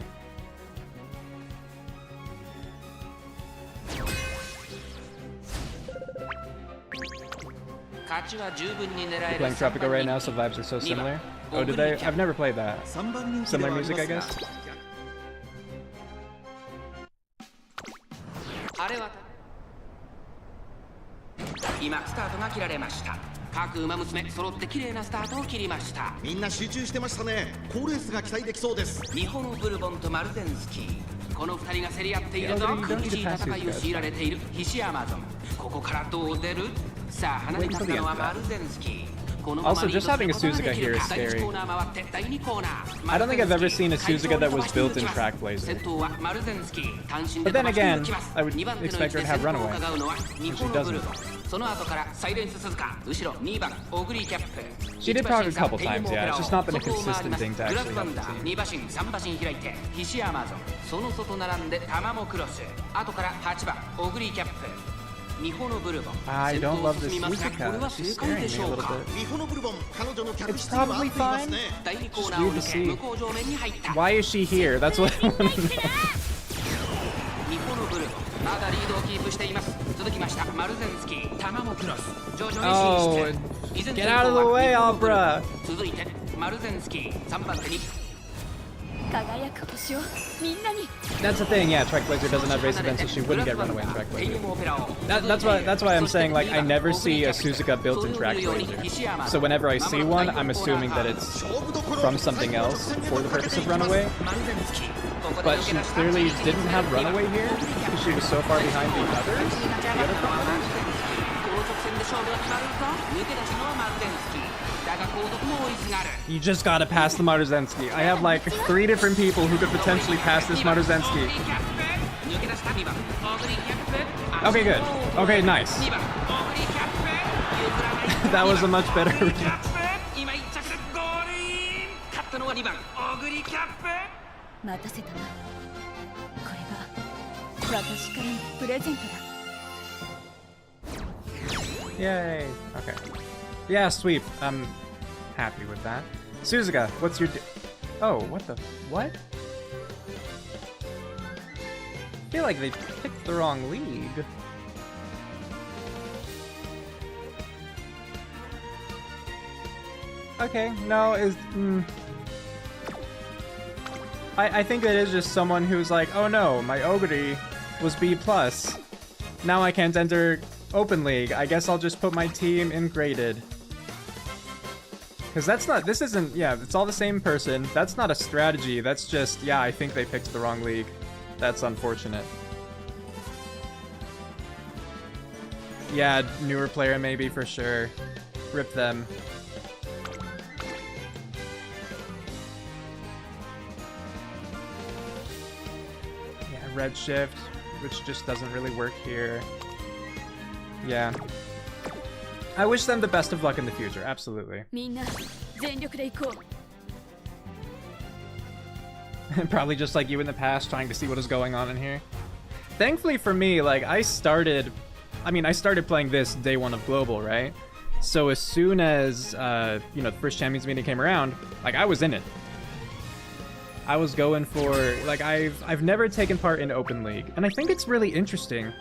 Playing Tropico right now, so vibes are so similar. Oh, did they? I've never played that. Similar music, I guess. 今スタートが切られました。各馬娘揃って綺麗なスタートを切りました。みんな集中してましたね。好レースが期待できそうです。日本ブルボンとマルゼンスキー。この二人が競り合っているぞ。苦しい戦いを強いられているヒシアマゾン。ここからどう出る？さあ離れてきたのはマルゼンスキー。Also, just having a Suzuka here is scary. I don't think I've ever seen a Suzuka that was built in Track Blazer. But then again, I would expect her to have Runaway, and she doesn't. She did talk a couple times, yeah. It's just not been a consistent thing to actually have the team. I don't love this Suzuka. She's scaring me a little bit. It's probably fine. Just weird to see. Why is she here? That's what I want to know. Oh, get out of the way, Abra! That's the thing, yeah, Track Blazer doesn't have race events, so she wouldn't get Runaway in Track Blazer. That's why I'm saying, like, I never see a Suzuka built in Track Blazer. So whenever I see one, I'm assuming that it's from something else for the purpose of Runaway. But she clearly didn't have Runaway here, because she was so far behind the others. The other competitors. You just gotta pass the Marzensky. I have like 3 different people who could potentially pass this Marzensky. Okay, good. Okay, nice. That was a much better read. Yay. Okay. Yeah, sweep. I'm happy with that. Suzuka, what's your oh, what the what? I feel like they picked the wrong league. Okay, no, is I think it is just someone who's like, oh no, my Ogre was B+. Now I can't enter Open League. I guess I'll just put my team in graded. Because that's not, this isn't, yeah, it's all the same person. That's not a strategy. That's just, yeah, I think they picked the wrong league. That's unfortunate. Yeah, newer player maybe for sure. Rip them. Yeah, Redshift, which just doesn't really work here. Yeah. I wish them the best of luck in the future, absolutely. Probably just like you in the past, trying to see what is going on in here. Thankfully for me, like, I started playing this day 1 of Global, right? So as soon as, you know, the first Champions meeting came around, like, I was in it. I was going for, like, I've never taken part in Open League, and I think it's really interesting.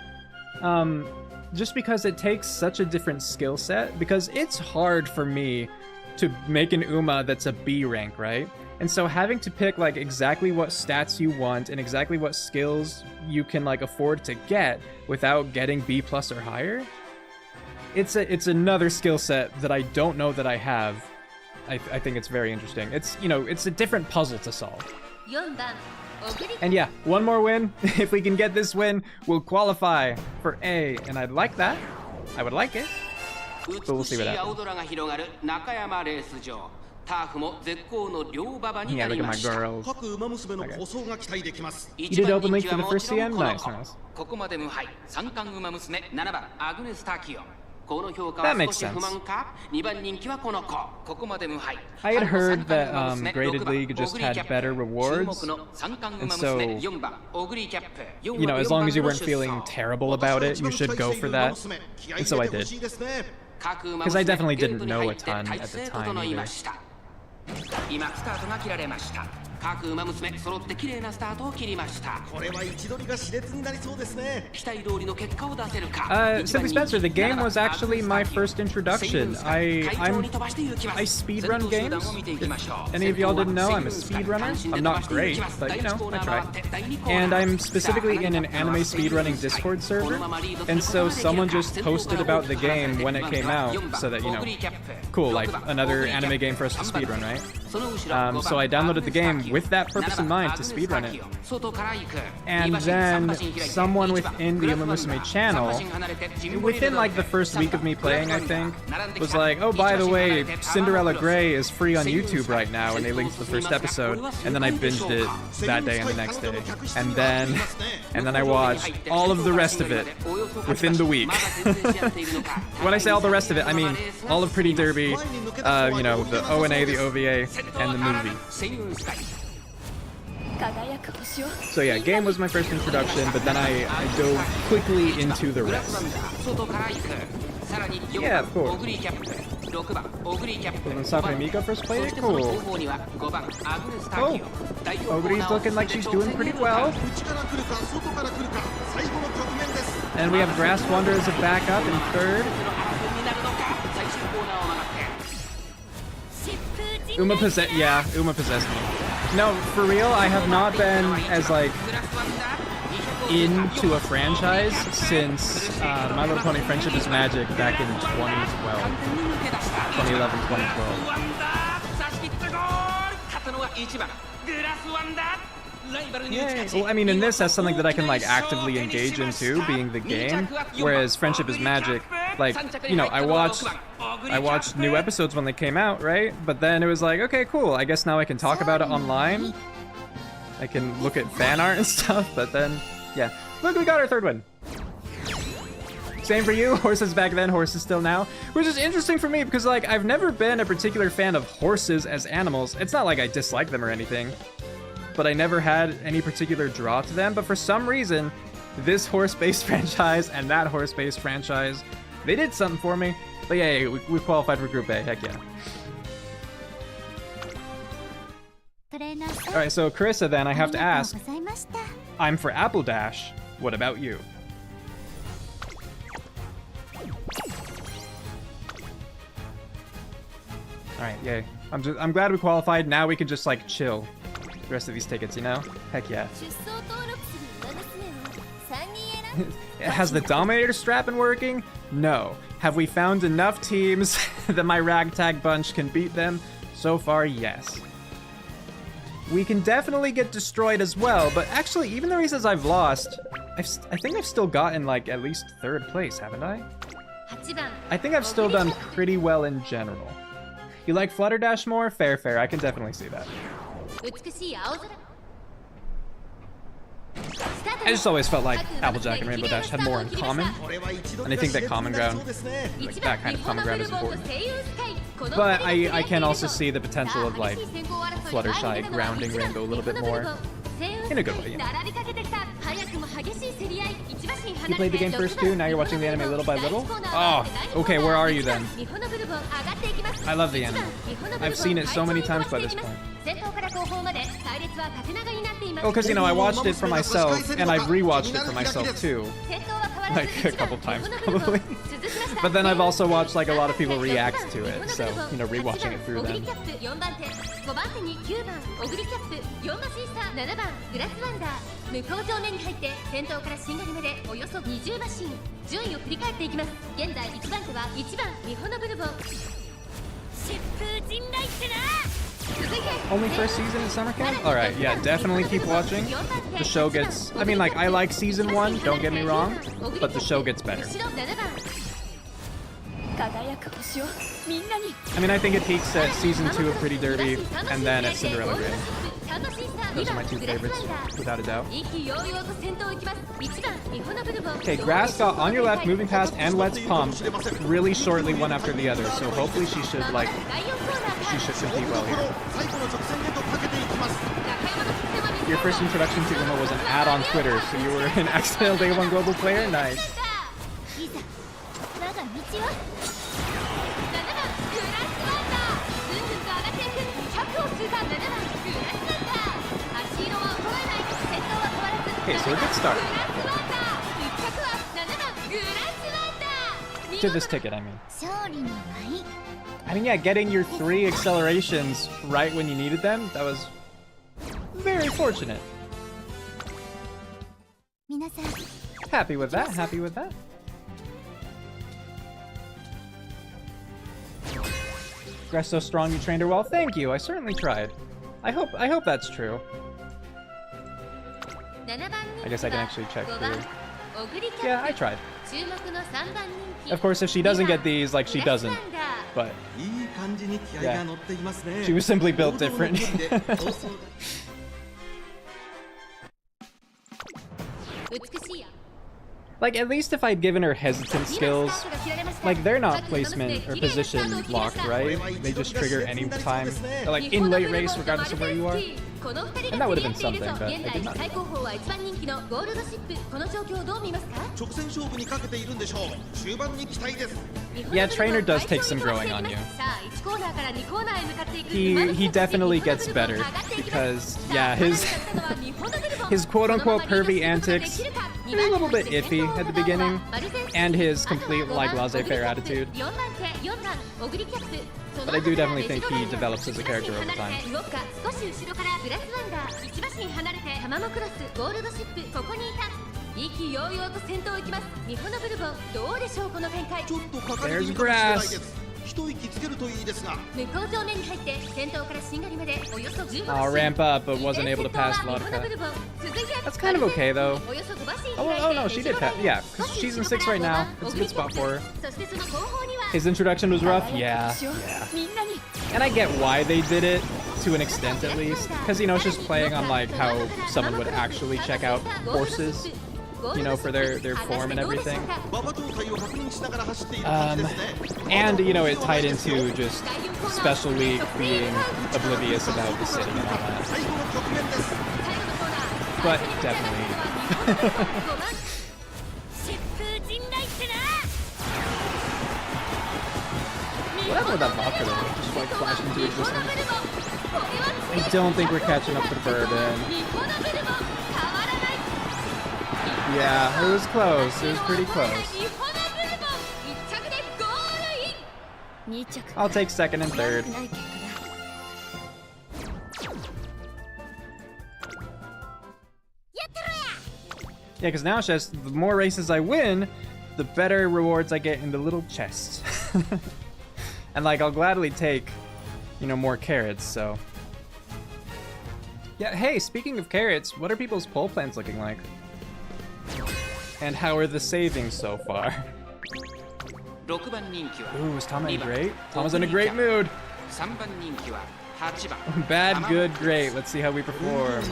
Just because it takes such a different skill set, because it's hard for me to make an Uma that's a B rank, right? And so having to pick like exactly what stats you want and exactly what skills you can like afford to get without getting B+ or higher, it's another skill set that I don't know that I have. I think it's very interesting. It's, you know, it's a different puzzle to solve. 4番小栗 And yeah, one more win. If we can get this win, we'll qualify for A, and I'd like that. I would like it. But we'll see what happens. Yeah, look at my girls. 各馬娘の舗装が期待できます。 You did open link for the first CM? Nice, nice. ここまで無敗三冠馬娘7番アグネス・タキオンこの評価 That は makes 少し sense. 不満か2番人気はこの子ここまで無敗 I had heard that 三冠馬娘 graded 6番 league just オグリーキャ had ップ better 注 rewards. 目の三冠馬 And so, 娘4番オグリーキャップ You know, as long as you weren't feeling terrible about it, you should go for that. And so I did. Because I definitely didn't know a ton at the time either. 今スタートが切られました各馬娘揃って綺麗なスタートを切りましたこれは位置取りが熾烈になりそうですね。期待通りの結果を出せるか Simply Spencer, the game was actually my first introduction. I speedrun games. If any of y'all didn't know, I'm a speedrunner. I'm not great, but you know, I try. And I'm specifically in an anime speedrunning Discord server. And so someone just posted about the game when it came out, so that, you know, cool, like another anime game for us to speedrun, right? So I downloaded the game with that purpose in mind to speedrun it. And then someone within the Umusume channel, within like the first week of me playing, I think, was like, oh, by the way, Cinderella Grey is free on YouTube right now, and they linked to the first episode, and then I binged it that day and the next day. And then I watched all of the rest of it within the week. When I say all the rest of it, I mean all of Pretty Derby, you know, the ONA, the OVA, and the movie. So yeah, game was my first introduction, but then I dove quickly into the rest. Yeah, of course. When Sakura Miko first played it? Cool. Oh, Oguri's looking like she's doing pretty well. And we have Grass Wonder as a backup in third. Uma possessed me. No, for real, I have not been as, like, into a franchise since My Little Pony Friendship is Magic back in 2011, 2012. Yay. Well, I mean, in this, that's something that I can, like, actively engage into, being the game, whereas Friendship is Magic, like, you know, I watched new episodes when they came out, right? But then it was like, okay, cool, I guess now I can talk about it online. I can look at fan art and stuff, but then, yeah. Look, we got our third win. Same for you, horses back then, horses still now. Which is interesting for me, because, like, I've never been a particular fan of horses as animals. It's not like I dislike them or anything, but I never had any particular draw to them. But for some reason, this horse-based franchise and that horse-based franchise, they did something for me. But yeah, we qualified for Group A, heck yeah. Alright, so Carissa then, I have to ask, I'm for Apple Dash, what about you? Alright, yay. I'm glad we qualified, now we can just like chill the rest of these tickets, you know? Heck yeah. Has the Dominator strap been working? No. Have we found enough teams that my ragtag bunch can beat them? So far, yes. We can definitely get destroyed as well, but actually, even the races I've lost, I think I've still gotten, like, at least third place, haven't I? I think I've still done pretty well in general. You like Flutter Dash more? Fair, fair. I can definitely see that. I just always felt like Applejack and Rainbow Dash had more in common, and I think that common ground, like that kind of common ground is important. But I can also see the potential of like Fluttershy grounding Rainbow a little bit more, in a good way, you know. You played the game first too, now you're watching the anime little by little? Oh, okay, where are you then? I love the anime. I've seen it so many times by this point. Oh, because, you know, I watched it for myself, and I've rewatched it for myself too. Like, a couple times, probably. But then I've also watched, like, a lot of people react to it, so, you know, rewatching it through them. Only first season in summer camp? Alright, yeah, definitely keep watching. The show gets... I mean, like, I like season 1, don't get me wrong, but the show gets better. I mean, I think it peaks at season 2 of Pretty Derby, and then at Cinderella Grid. Those are my 2 favorites, without a doubt. Okay, Grass got On Your Left, Moving Past, and Let's Pump really shortly one after the other, so hopefully she should, like, compete well here. Your first introduction to Uma was an ad on Twitter, so you were an accidental Day 1 global player? Nice. Okay, so a good start. To this ticket, I mean. I mean, yeah, getting your 3 accelerations right when you needed them, that was very fortunate. Happy with that, happy with that. Grass so strong you trained her well. Thank you, I certainly tried. I hope that's true. I guess I can actually check through. Yeah, I tried. Of course, if she doesn't get these, like, she doesn't. But, yeah. She was simply built different. Like, at least if I'd given her hesitant skills, like, they're not placement or position locked, right? They just trigger any time, like, in late race, regardless of where you are. And that would have been something, but I did not. Yeah, Trainer does take some growing on you. He definitely gets better, because, yeah, his quote-unquote pervy antics are a little bit iffy at the beginning, and his complete, like, laissez-faire attitude. But I do definitely think he develops as a character over time. There's Grass! I'll ramp up, but wasn't able to pass Vodka. That's kind of okay, though. Oh no, she did pass. Yeah, she's in 6 right now. It's a good spot for her. His introduction was rough? Yeah. And I get why they did it, to an extent at least. Because, you know, it's just playing on, like, how someone would actually check out horses, you know, for their form and everything. And, you know, it tied into just Special Week being oblivious about the city and all that. But definitely. What happened with that vodka though? Just like flashed into existence. I don't think we're catching up to Bourbon. Yeah, it was close. It was pretty close. I'll take 2nd and 3rd. Yeah, because now it's just the more races I win, the better rewards I get in the little chests. And, like, I'll gladly take, you know, more carrots, so. Yeah, hey, speaking of carrots, what are people's poll plans looking like? And how are the savings so far? Ooh, is Tama in great? Tama's in a great mood! Bad, good, great. Let's see how we perform.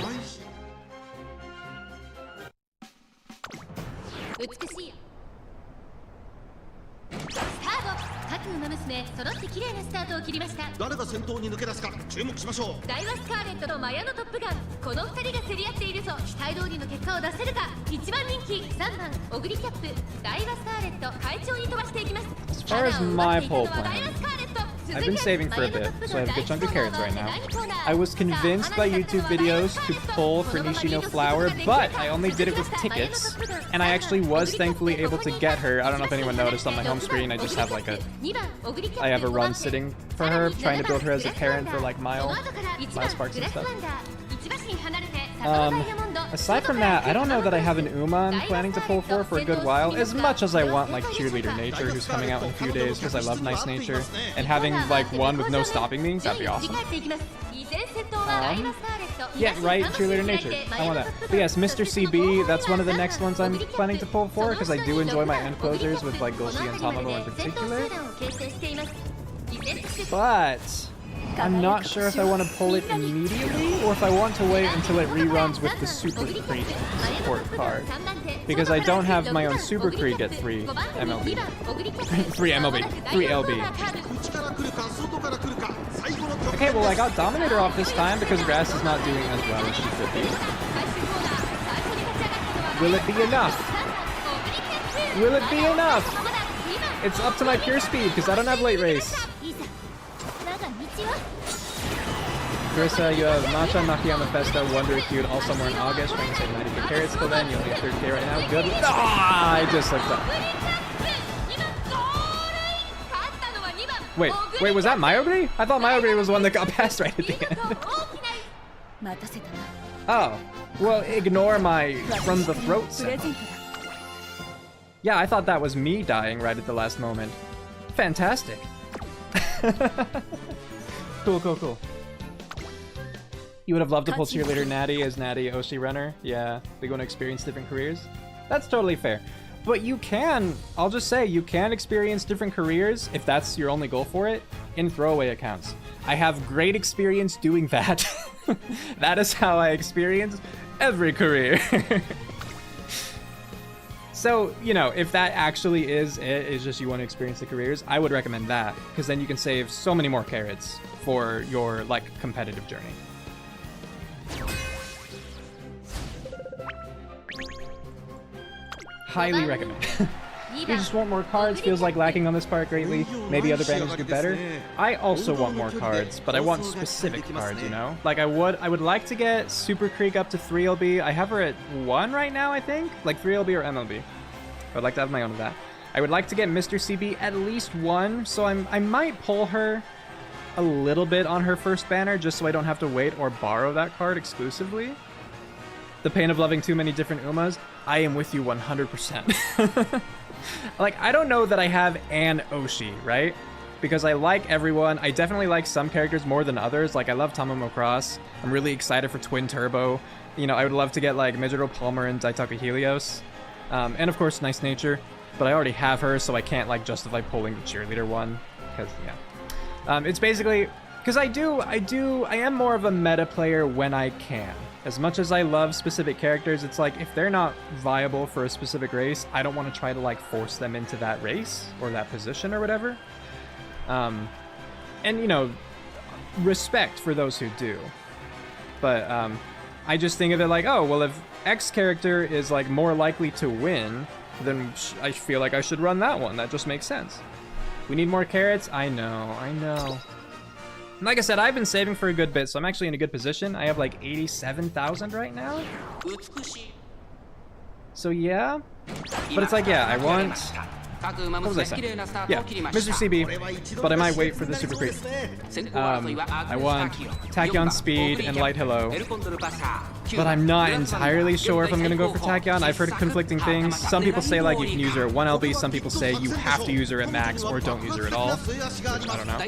As far as my poll plan, I've been saving for a bit, so I have a good chunk of carrots right now. I was convinced by YouTube videos to pull for Nishino Flower, but I only did it with tickets, and I actually was thankfully able to get her. I don't know if anyone noticed on my home screen, I just have like I have a run sitting for her, trying to build her as a parent for like Mile Sparks and stuff. Aside from that, I don't know that I have an Uma I'm planning to pull for a good while, as much as I want like Cheerleader Nature, who's coming out in a few days because I love Nice Nature, and having like one with no stopping me, that'd be awesome. Yeah, right, Cheerleader Nature. I want that. But yes, Mr. CB, that's one of the next ones I'm planning to pull for, because I do enjoy my end closers with like Golsi and Tamamo in particular. But I'm not sure if I want to pull it immediately or if I want to wait until it reruns with the Super Krieg support card. Because I don't have my own Super Krieg at 3 MLB. 3 MLB. 3 LB. Okay, well I got Dominator off this time because Grass is not doing as well as she could be. Will it be enough? Will it be enough? It's up to my pure speed because I don't have late race. Carissa, you have Matcha, Nakayama Festa, Wonder Acute all somewhere in August. Trying to say 90 good carrots till then. You only have 30k right now. Good. Ah, I just looked up. Wait, was that Myogre? I thought Myogre was the one that got passed right at the end. Oh, well, ignore my from the throat sound. Yeah, I thought that was me dying right at the last moment. Fantastic. Cool. You would have loved to pull Cheerleader Natty as Natty Oshi Runner. Yeah, they want to experience different careers. That's totally fair. But you can, I'll just say, you can experience different careers, if that's your only goal for it, in throwaway accounts. I have great experience doing that. That is how I experience every career. So, you know, if that actually is it, is just you want to experience the careers, I would recommend that, because then you can save so many more carrots for your, like, competitive journey. Highly recommend. You just want more cards, feels like lacking on this part greatly. Maybe other banners do better. I also want more cards, but I want specific cards, you know? Like I would like to get Super Krieg up to 3 LB. I have her at 1 right now, I think? Like 3 LB or MLB. I'd like to have my own of that. I would like to get Mr. CB at least 1, so I might pull her a little bit on her first banner just so I don't have to wait or borrow that card exclusively. The pain of loving too many different Umas. I am with you 100%. Like, I don't know that I have an Oshi, right? Because I like everyone. I definitely like some characters more than others. Like, I love Tamamo Cross. I'm really excited for Twin Turbo. You know, I would love to get, like, Midgetto Palmer and Daitaka Helios. And, of course, Nice Nature. But I already have her, so I can't, like, justify pulling the Cheerleader one. Because, yeah. It's basically... Because I am more of a meta player when I can. As much as I love specific characters, it's like, if they're not viable for a specific race, I don't want to try to, like, force them into that race or that position or whatever. And, you know, respect for those who do. But I just think of it like, oh, well, if X character is, like, more likely to win, then I feel like I should run that one. That just makes sense. We need more carrots? I know. Like I said, I've been saving for a good bit, so I'm actually in a good position. I have like 87,000 right now. So yeah. But it's like, yeah, I want... What was I saying? Yeah, Mr. CB, but I might wait for the Super Krieg. I want Tachyon Speed and Light Hello, but I'm not entirely sure if I'm gonna go for Tachyon. I've heard conflicting things. Some people say like you can use her at 1 LB, some people say you have to use her at max or don't use her at all, which I don't know.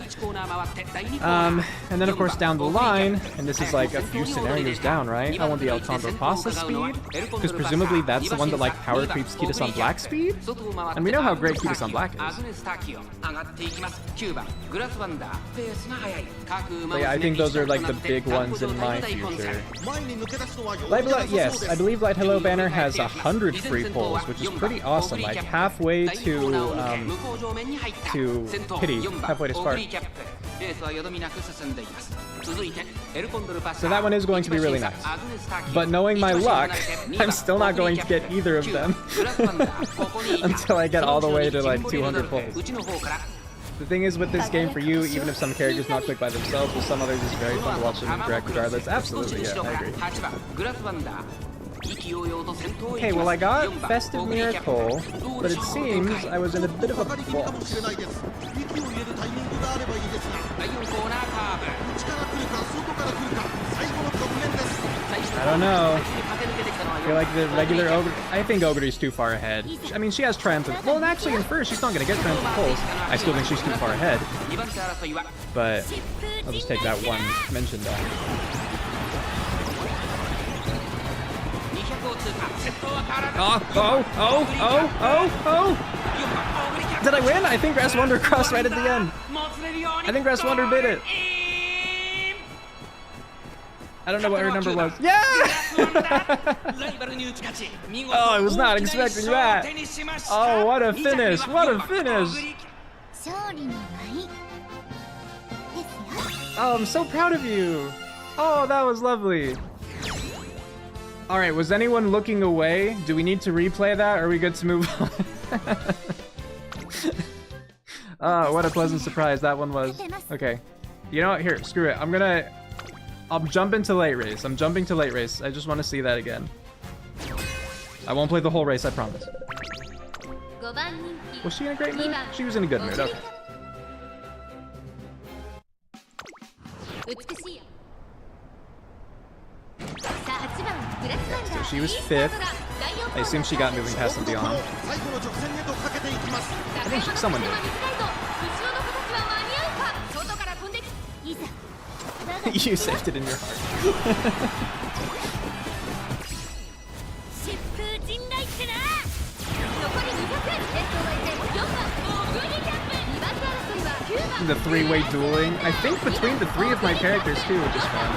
And then of course down the line, and this is like a few scenarios down, right? I want the El Condor Pasta Speed, because presumably that's the one that like power creeps Kitasan Black Speed, and we know how great Kitasan Black is. But yeah, I think those are like the big ones in my future. Yes, I believe Light Hello banner has 100 free pulls, which is pretty awesome. Like halfway to Pity, halfway to Spark. So that one is going to be really nice. But knowing my luck, I'm still not going to get either of them until I get all the way to like 200 pulls. The thing is with this game for you, even if some characters not click by themselves, with some others it's very fun to watch them interact regardless. Absolutely, yeah, I agree. Okay, well I got Festive Miracle, but it seems I was in a bit of a box. I don't know. feel like the regular Ogre... I think Ogre's too far ahead. I mean, she has Triumphant... Well, and actually, in first, she's not going to get Triumphant Pulse. I still think she's too far ahead. But I'll just take that one mention down. Oh! Did I win? I think Grass Wonder crossed right at the end. I think Grass Wonder did it. I don't know what her number was. Yeah! Oh, I was not expecting that. Oh, what a finish. What a finish. Oh, I'm so proud of you. Oh, that was lovely. All right, was anyone looking away? Do we need to replay that, or are we good to move on? Oh, what a pleasant surprise that one was. Okay. You know what? Here, screw it. I'll jump into late race. I'm jumping to late race. I just want to see that again. I won't play the whole race, I promise. Was she in a great mood? She was in a good mood, okay. So she was 5th. I assume she got moving past and beyond. I think someone did. You saved it in your heart. The three-way dueling. I think between the 3 of my characters too, which is fun.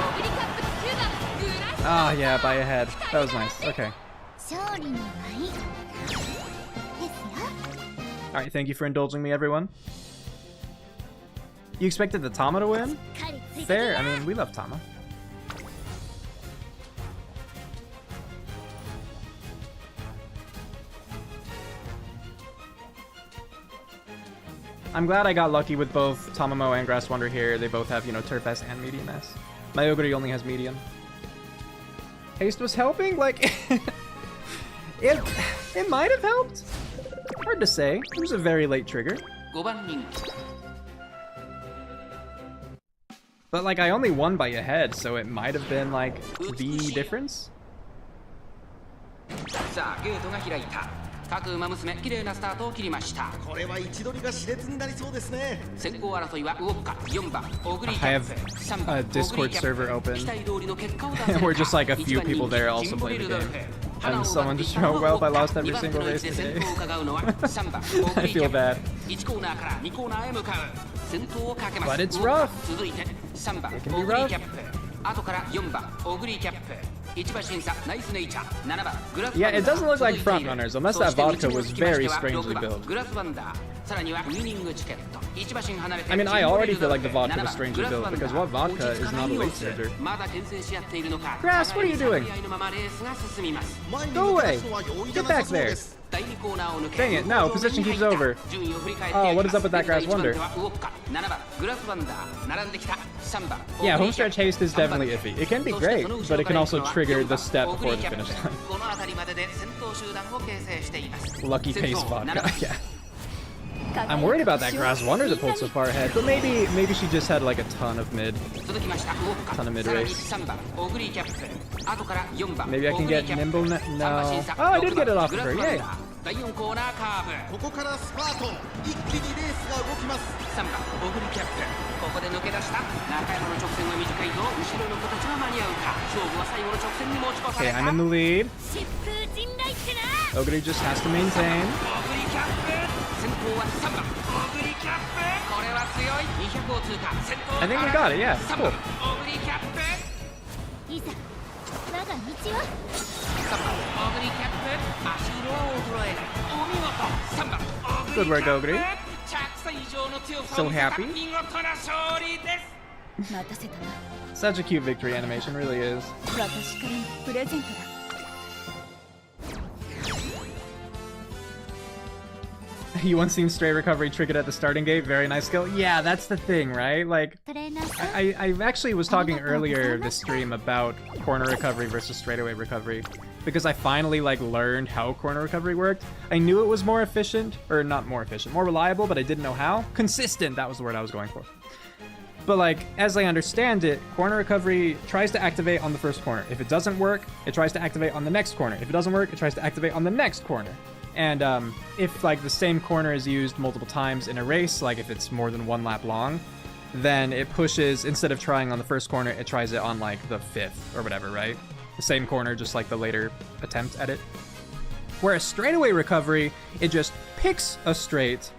Ah, yeah, by a head. That was nice. Okay. Alright, thank you for indulging me, everyone. You expected the Tama to win? Fair. I mean, we love Tama. I'm glad I got lucky with both Tamamo and Grass Wonder here. They both have, you know, Turf S and Medium S. My Ogre only has Medium. Haste was helping? Like, it might have helped. Hard to say. It was a very late trigger. But like, I only won by a head, so it might have been like the difference. I have a Discord server open. We're just like a few people there also play the game. And someone just wrote, well, I lost every single race today. I feel bad. But it's rough. It can be rough. Yeah, it doesn't look like front runners, unless that vodka was very strangely built. I mean, I already feel like the vodka was strangely built, because what vodka is not a late surger? Grass, what are you doing? Go away! Get back there! Dang it, no, position keeps over. Oh, what is up with that Grass Wonder? Yeah, homestretch haste is definitely iffy. It can be great, but it can also trigger the step before the finish line. Lucky pace vodka, yeah. I'm worried about that Grass Wonder that pulled so far ahead, but maybe she just had like a ton of mid race. Maybe I can get nimble. No. Oh, I did get it off of her. Yay. Okay, I'm in the lead. Ogre just has to maintain. I think we got it, yeah. Cool. Good work, Ogre. So happy. Such a cute victory animation, really is. You once seen straight recovery triggered at the starting gate? Very nice skill. Yeah, that's the thing, right? Like, I actually was talking earlier this stream about corner recovery versus straightaway recovery, because I finally like learned how corner recovery worked. I knew it was more efficient, or not more efficient, more reliable, but I didn't know how. Consistent, that was the word I was going for. But like, as I understand it, corner recovery tries to activate on the first corner. If it doesn't work, it tries to activate on the next corner. If it doesn't work, it tries to activate on the next corner. And if like the same corner is used multiple times in a race, like if it's more than 1 lap long, then it pushes, instead of trying on the first corner, it tries it on like the 5th or whatever, right? The same corner, just like the later attempt at it. Whereas straightaway recovery, it just picks a straight,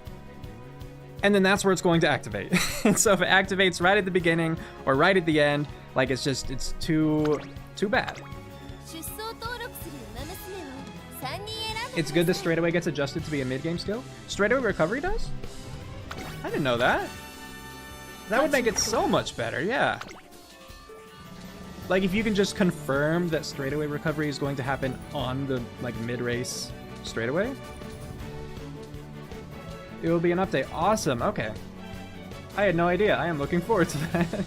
and then that's where it's going to activate. And so if it activates right at the beginning or right at the end, like it's too bad. It's good that straightaway gets adjusted to be a mid-game skill. Straightaway recovery does? I didn't know that. That would make it so much better, yeah. Like if you can just confirm that straightaway recovery is going to happen on the like mid-race straightaway, it will be an update. Awesome, okay. I had no idea. I am looking forward to that.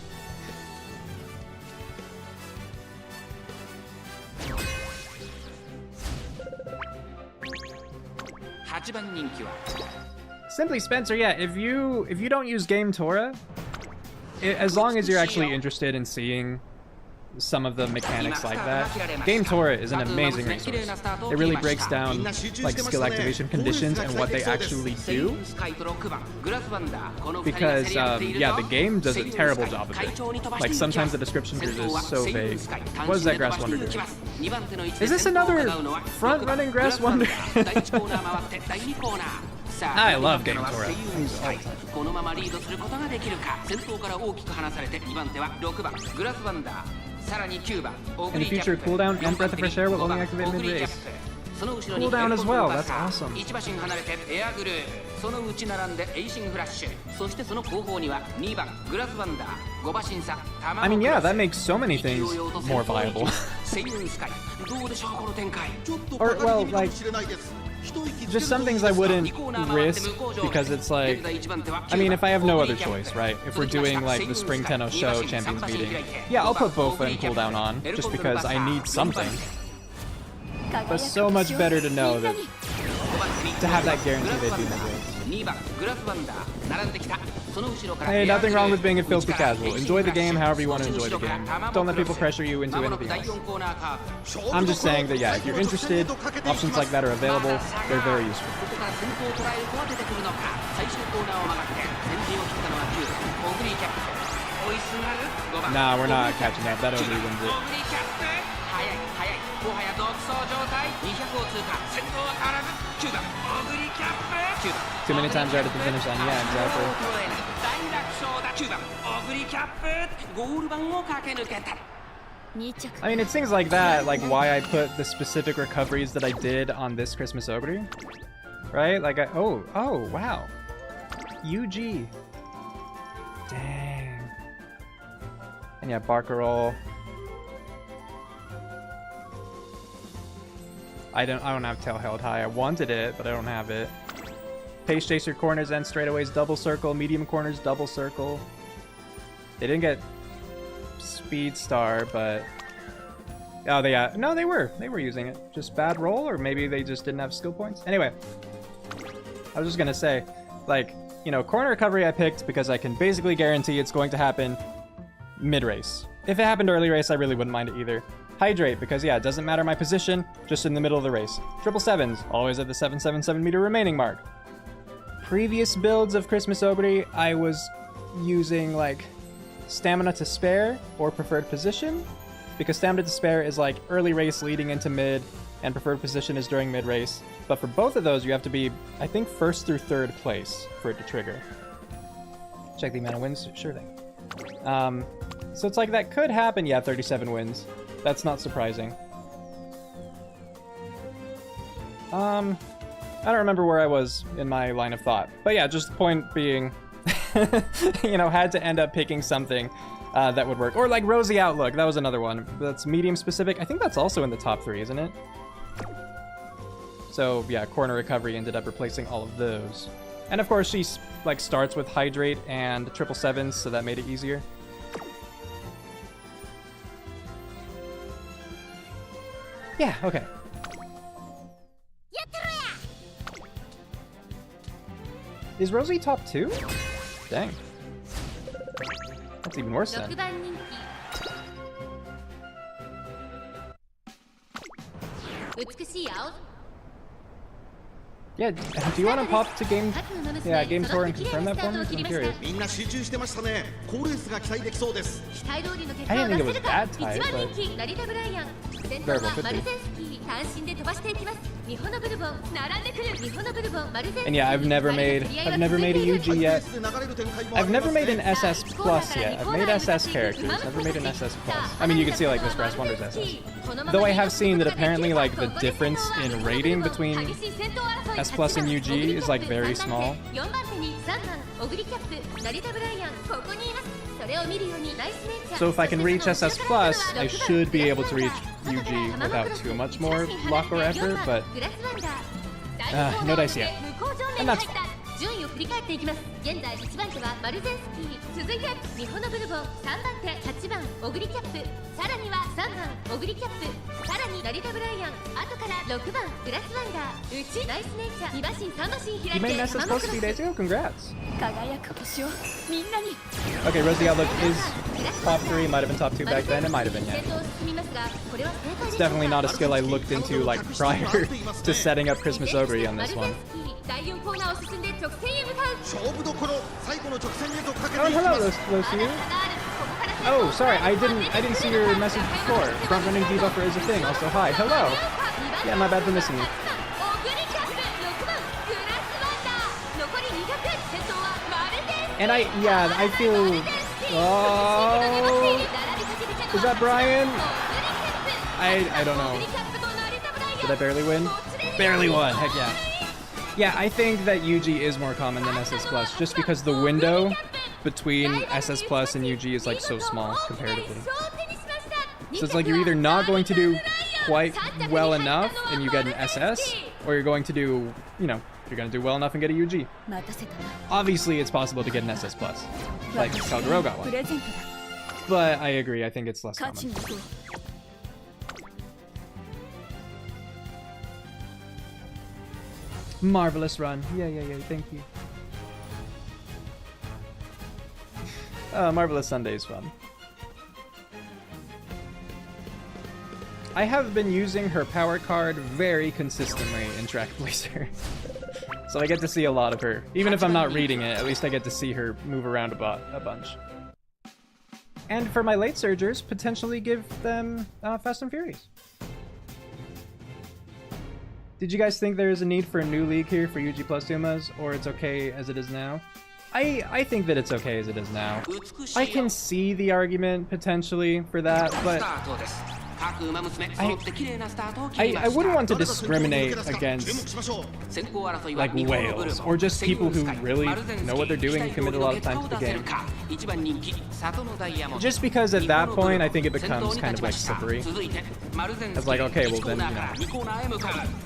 Simply Spencer, yeah, if you don't use Game Tora, as long as you're actually interested in seeing some of the mechanics like that, Game Tora is an amazing resource. It really breaks down like skill activation conditions and what they actually do. Because yeah, the game does a terrible job of it. Like sometimes the descriptions are just so vague. What is that Grass Wonder doing? Is this another front-running Grass Wonder? I love Game Tora. In the future, cooldown and Breath of Fresh Air will only activate mid-race. Cooldown as well, that's awesome. I mean, yeah, that makes so many things more viable. Or, well, like, just some things I wouldn't risk because it's like, I mean, if I have no other choice, right? If we're doing like the Spring Tenno Show Champions meeting, yeah, I'll put Bofa and cooldown on just because I need something. But so much better to know that, to have that guarantee they'd be mid-race. Hey, nothing wrong with being a filthy casual. Enjoy the game however you want to enjoy the game. Don't let people pressure you into anything else. I'm just saying that, yeah, if you're interested, options like that are available. They're very useful. Nah, we're not catching up. That only wins it. Too many times right at the finish line, yeah, exactly. I mean, it's things like that, like why I put the specific recoveries that I did on this Christmas Ogre, right? Like, oh, wow. UG. Dang. And yeah, Barcarolle. I don't have Tail Held High. I wanted it, but I don't have it. Pace Chaser corners and straightaways double circle. Medium corners double circle. They didn't get Speed Star, but oh, they were using it. Just bad roll, or maybe they just didn't have skill points. Anyway, I was just gonna say, like, you know, corner recovery I picked because I can basically guarantee it's going to happen mid-race. If it happened early race, I really wouldn't mind it either. Hydrate, because yeah, it doesn't matter my position, just in the middle of the race. 777s, always at the 777 meter remaining mark. Previous builds of Christmas Ogre, I was using like Stamina to Spare or Preferred Position, because Stamina to Spare is like early race leading into mid, and Preferred Position is during mid race. But for both of those, you have to be, I think, 1st through 3rd place for it to trigger. Check the amount of wins, sure thing. So it's like that could happen, yeah, 37 wins. That's not surprising. I don't remember where I was in my line of thought. But yeah, just the point being, you know, had to end up picking something that would work. Or like Rosy Outlook, that was another one. That's medium specific. I think that's also in the top 3, isn't it? So yeah, corner recovery ended up replacing all of those. And of course she like starts with Hydrate and 777s, so that made it easier. Yeah, okay. Is Rosie top 2? Dang. That's even worse then. 6番人気美しい青 Yeah, do you want to pop to game? Yeah, game tour and confirm that for me? I'm curious. みんな集中してましたね。好レースが期待できそうです。 期待通りの結果を出せるか I didn't think it was that tight, 1番人気成田ブライアン先頭はマルゼンスキー単身で飛ばしていきますミホノブルボン並んでくるミホノブルボンマルゼンスキー And yeah, I've never made a UG yet. I've never made an SS Plus yet. I've made SS characters, never made an SS Plus. I mean, you can see like Miss Brass Wonders SS. Though I have seen that apparently like the difference in rating between S Plus and UG is like very small. 4番手に3番オグリキャップ成田ブライアンここにいますそれを見るようにナイスネイチャー So if I can reach SS Plus, I should be able to reach UG without too much more luck or effort, but no dice yet. And that's fine. 順位を振り返っていきます現在1番手はマルゼンスキー続いてミホノブルボン3番手8番オグリキャップさらには3番オグリキャップさらに成田ブライアン後から6番グラスワンダーうちナイスネイチャー2馬身3馬身 You 開い made て an SS Plus a few days ago? Congrats. 輝く星をみんなに Okay, Rosie Outlook is top 3, might have been top 2 back then, it might have been, yeah. 先頭を進みますがこれは正解 It's でしょうか definitely not a skill I looked into like prior to setting up Christmas Ogre on this one. 第4コーナーを進んで直線へ向かう勝負どころ、最後の直線へとかけて Oh, いき hello, ます。 Lucy. Oh, sorry, I didn't see your message before. Front running debuffer is a thing. Also, hi, hello. Yeah, my bad for missing you. And I feel. Oh, is that Brian? I don't know. Did I barely win? Barely won. Heck yeah. Yeah, I think that UG is more common than SS Plus, just because the window between SS Plus and UG is like so small comparatively. So it's like you're either not going to do quite well enough and you get an SS, or you're going to do, you know, you're going to do well enough and get a UG. Obviously, it's possible to get an SS Plus, like Kaguro got one. But I agree, I think it's less common. Marvelous run. Yeah, thank you. Marvelous Sunday is fun. I have been using her power card very consistently in Track Blazer. So I get to see a lot of her. Even if I'm not reading it, at least I get to see her move around a bunch. And for my late surgers, potentially give them Fast and Furious. Did you guys think there is a need for a new league here for UG Plus Umas, or it's okay as it is now? I think that it's okay as it is now. I can see the argument potentially for that, but I wouldn't want to discriminate against like whales or just people who really know what they're doing and commit a lot of time to the game. Just because at that point I think it becomes kind of like slippery. It's like, okay, well then, you know,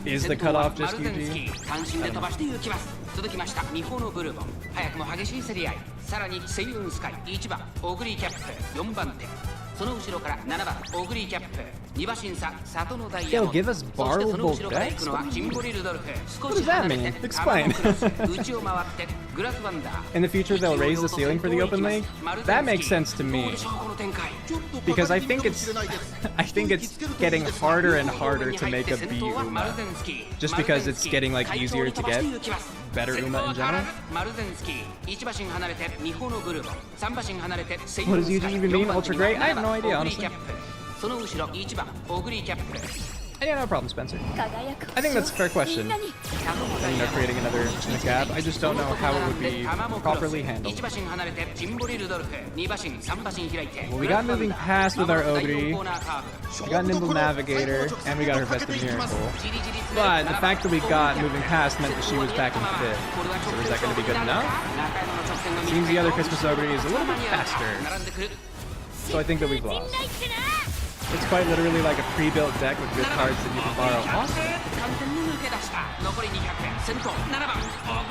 is the cutoff just UG? 続きましたミホノブルボン早くも激しい競り合いさらにセイウンスカイ1番オグリーキャップ4番手その後ろから7番オグリーキャップ2馬身差里のダイヤモンド They'll give us そしてその borrowable 後ろから行 decks? くのはキンボリルドルフ What 少 does し that 離れ mean? て Explain. クロス内を回ってグラスワンダー In the future they'll raise the ceiling for the open league? That makes sense to me. Because I think it's getting harder and harder to make a B Uma. Just because it's getting like easier to get better Uma in general. What does UG even mean? Ultra Great? I have no idea, honestly. Yeah, no problem, Spencer. I think that's a fair question. You know, creating another gap. I just don't know how it would be properly handled. Well, we got moving past with our Ogre, we got Nimble Navigator, and we got her Festive Miracle. But the fact that we got moving past meant that she was back in 5th. So is that going to be good enough? Seems the other Christmas Ogre is a little bit faster. So I think that we've lost. It's quite literally like a pre-built deck with good cards that you can borrow. Awesome.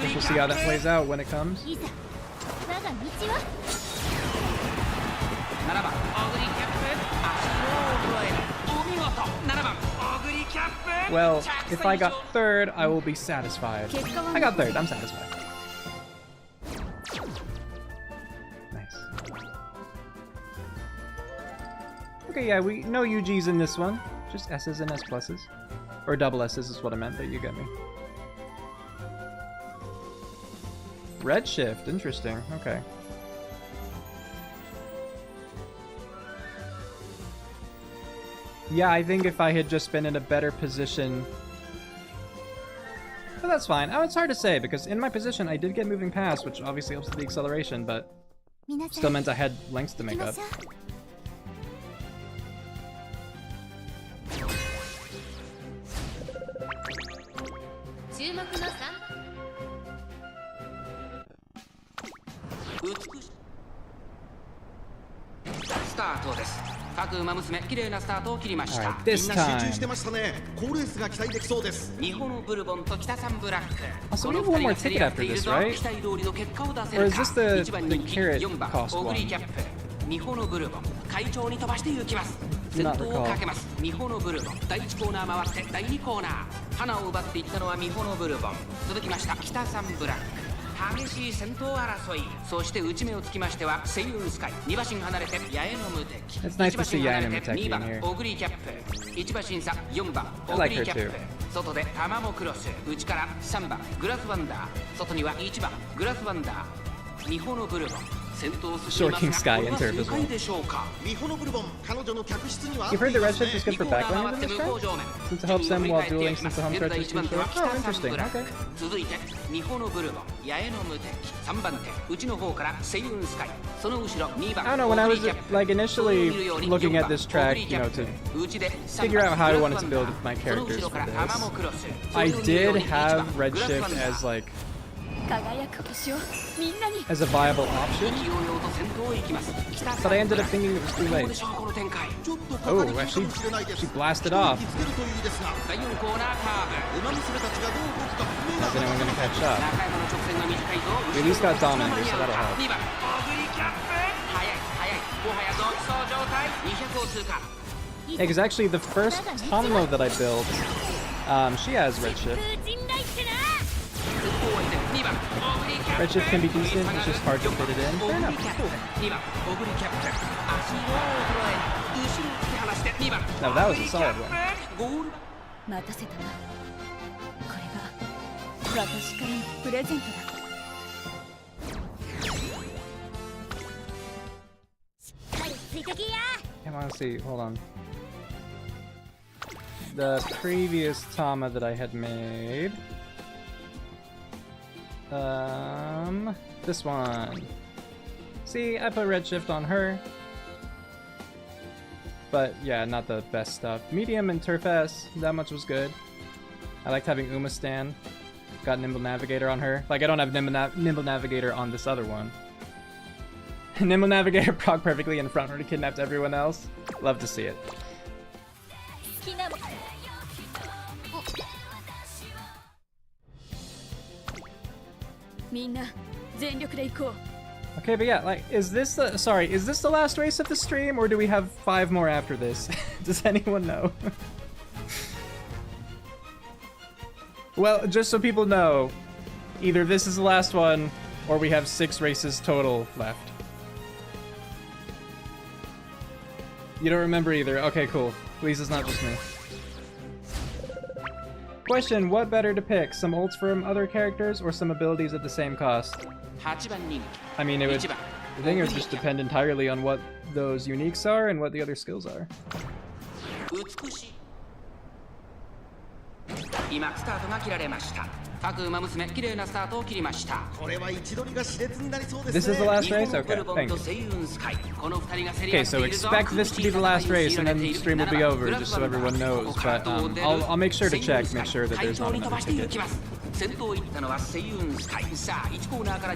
Guess we'll see how that plays out when it comes. Well, if I got 3rd, I will be satisfied. I got 3rd, I'm satisfied. Nice. Okay, yeah, we no UGs in this one. Just S's and S pluses. Or double S's is what I meant, but you get me. Redshift, interesting. Okay. Yeah, I think if I had just been in a better position... But that's fine. Oh, it's hard to say, because in my position I did get moving past, which obviously helps with the acceleration, but still meant I had lengths to make up. Alright, this time. Also, we have one more ticket after this, right? Or is this the carrot cost one? Not recall. ミホのブルボン第1コーナー回って第2コーナー花を奪っていったのはミホのブルボン続きました北サンブラック激しい戦闘争いそして内目をつきましてはセイウンスカイ2馬身離れて八重の無敵 It's nice to see 1馬身 Yae 離 no れて Muteki 2番 in here. オグリーキャップ1馬身差4番オグ I like リ her ーキャッ too. プ外でタマモクロス内から3番グラスワンダー外には1番グラスワンダーミホのブルボン Shorting Sky and Turf as well. You've heard the redshift is good for backliners in this track? Since it helps them while dueling since the home stretch is too short? Oh, interesting. Okay. I don't know, when I was like initially looking at this track, you know, to figure out how I wanted to build my characters for this, I did have redshift as like as a viable option, but I ended up thinking it was too late. Oh, actually, she blasted off. Is anyone gonna catch up? We at least got Dominator, so that'll help. Yeah, because actually the first Tomo that I built, she has redshift. Redshift can be decent, it's just hard to fit it in. Fair enough, cool. No, that was a solid one. I want to see, hold on. The previous Tama that I had made... this one. See, I put redshift on her. But yeah, not the best stuff. Medium and Turf S, that much was good. I liked having Uma Stan. Got Nimble Navigator on her. Like, I don't have Nimble Navigator on this other one. Nimble Navigator proc perfectly in front when he kidnapped everyone else. Love to see it. Okay, but yeah, like, is this the, sorry, is this the last race of the stream, or do we have 5 more after this? Does anyone know? Well, just so people know, either this is the last one, or we have 6 races total left. You don't remember either. Okay, cool. At least it's not just me. Question, what better to pick? Some ults from other characters or some abilities at the same cost? I mean, it would... The thing would just depend entirely on what those uniques are and what the other skills are. This is the last race? Okay, thank you. Okay, so expect this to be the last race and then the stream will be over, just so everyone knows. But I'll make sure to check, make sure that there's not another ticket. But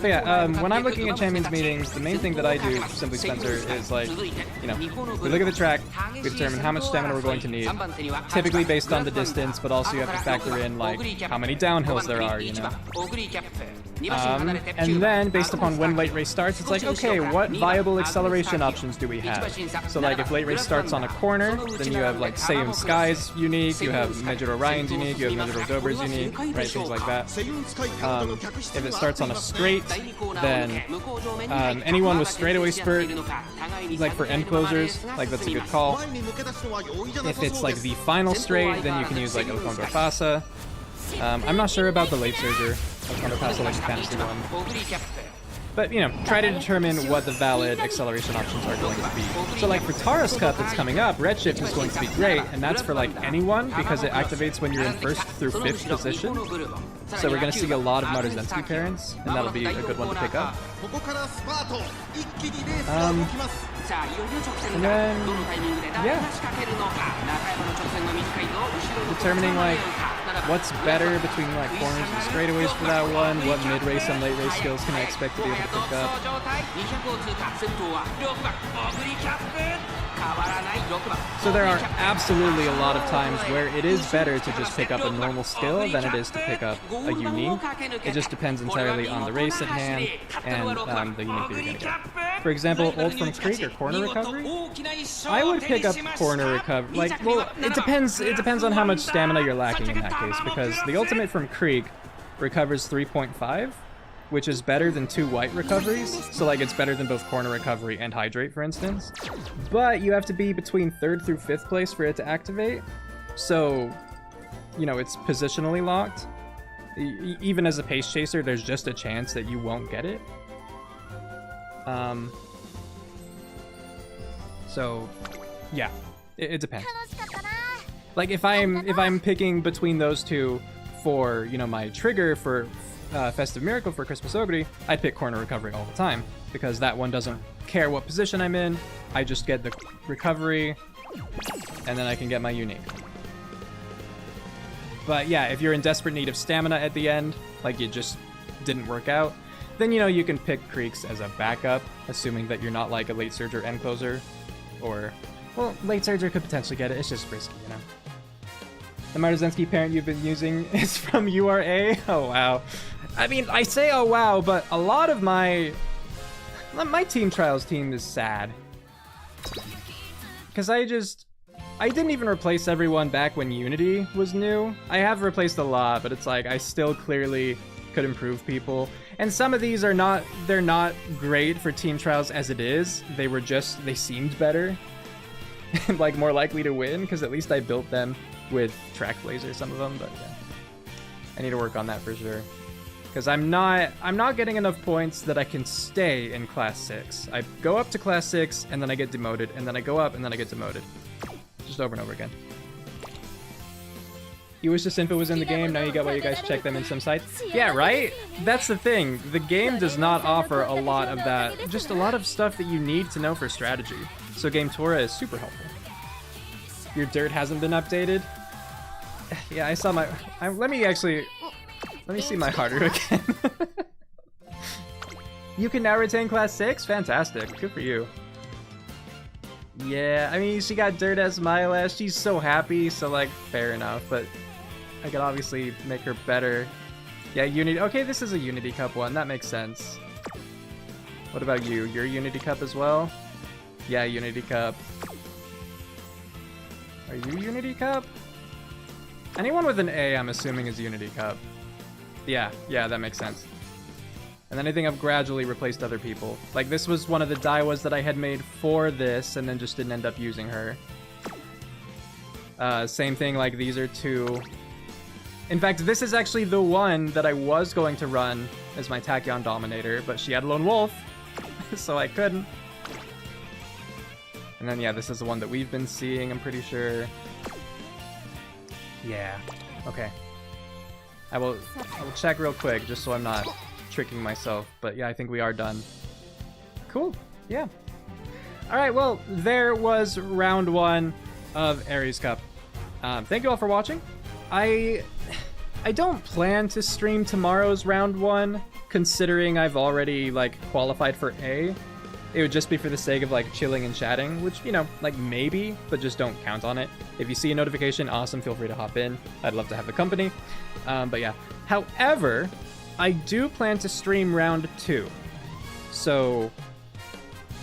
yeah, when I'm looking at champions meetings, the main thing that I do, Simply Spencer, is like, you know, we look at the track, we determine how much stamina we're going to need, typically based on the distance, but also you have to factor in like how many downhills there are, you know. And then, based upon when late race starts, it's like, okay, what viable acceleration options do we have? So like, if late race starts on a corner, then you have like Seiyun Sky's unique, you have Major Orion's unique, you have Major Dober's unique, right, things like that. If it starts on a straight, then anyone with straightaway spurt, like for end closers, like that's a good call. If it's like the final straight, then you can use like El Condor Pasa. I'm not sure about the late surger of Condor Pasa, like the fantasy one. But, you know, try to determine what the valid acceleration options are going to be. So, like, for Tara's Cup that's coming up, Redshift is going to be great, and that's for, like, anyone, because it activates when you're in 1st through 5th position. So we're going to see a lot of Marzensky parents, and that'll be a good one to pick up. And then, yeah. Determining, like, what's better between, like, corners and straightaways for that one, what mid-race and late-race skills can I expect to be able to pick up. So there are absolutely a lot of times where it is better to just pick up a normal skill than it is to pick up a unique. It just depends entirely on the race at hand and the unique that you're going to get. For example, ult from Creek or corner recovery? I would pick up corner recovery. Like, well, it depends on how much stamina you're lacking in that case, because the ultimate from Creek recovers 3.5, which is better than 2 white recoveries. So, like, it's better than both corner recovery and hydrate, for instance. But you have to be between 3rd through 5th place for it to activate. So, you know, it's positionally locked. Even as a pace chaser, there's just a chance that you won't get it. So, yeah, it depends. Like, if I'm picking between those two for, you know, my trigger for Festive Miracle for Christmas Ogre, I'd pick corner recovery all the time, because that one doesn't care what position I'm in. I just get the recovery, and then I can get my unique. But yeah, if you're in desperate need of stamina at the end, like it just didn't work out, then, you know, you can pick Creeks as a backup, assuming that you're not like a late surger end closer, or, well, late surger could potentially get it. It's just risky, you know. The Marzensky parent you've been using is from URA? Oh, wow. I mean, I say oh, wow, but a lot of my Team Trials team is sad. Because I didn't even replace everyone back when Unity was new. I have replaced a lot, but it's like, I still clearly could improve people. And some of these they're not great for Team Trials as it is. They seemed better. And like more likely to win, because at least I built them with Track Blazer, some of them, but yeah. I need to work on that for sure. Because I'm not getting enough points that I can stay in Class 6. I go up to Class 6, and then I get demoted, and then I go up, and then I get demoted. Just over and over again. You wish the Sinfa was in the game, now you got why you guys check them in some sites. Yeah, right? That's the thing. The game does not offer a lot of that. Just a lot of stuff that you need to know for strategy. So Game Tora is super helpful. Your dirt hasn't been updated? Yeah, I saw my... Let me see my harder again. You can now retain Class 6? Fantastic. Good for you. Yeah, I mean, she got dirt as Mylash. She's so happy, so, like, fair enough. But I could obviously make her better. Yeah, Unity... Okay, this is a Unity Cup one. That makes sense. What about you? You're Unity Cup as well? Yeah, Unity Cup. Are you Unity Cup? Anyone with an A, I'm assuming, is Unity Cup. Yeah, that makes sense. And then I think I've gradually replaced other people. Like, this was one of the Daiwas that I had made for this, and then just didn't end up using her. Same thing, like, these are 2. In fact, this is actually the one that I was going to run as my Tachyon Dominator, but she had Lone Wolf, so I couldn't. And then, yeah, this is the one that we've been seeing, I'm pretty sure. Yeah, okay. I will check real quick, just so I'm not tricking myself. But yeah, I think we are done. Cool, yeah. Alright, well, there was round 1 of Aries Cup. Thank you all for watching. I don't plan to stream tomorrow's round 1, considering I've already, like, qualified for A. It would just be for the sake of, like, chilling and chatting, which, you know, like, maybe, but just don't count on it. If you see a notification, awesome, feel free to hop in. I'd love to have the company. But yeah. However, I do plan to stream round 2. So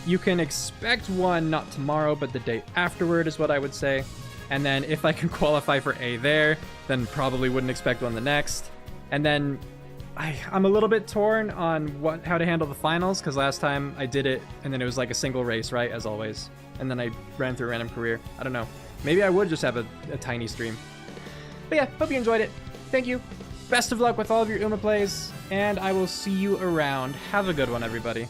you can expect one not tomorrow, but the day afterward is what I would say. And then if I can qualify for A there, then probably wouldn't expect one the next. And then I'm a little bit torn on how to handle the finals, because last time I did it and then it was like a single race, right, as always. And then I ran through a random career. I don't know. Maybe I would just have a tiny stream. But yeah, hope you enjoyed it. Thank you. Best of luck with all of your Uma plays, and I will see you around. Have a good one, everybody.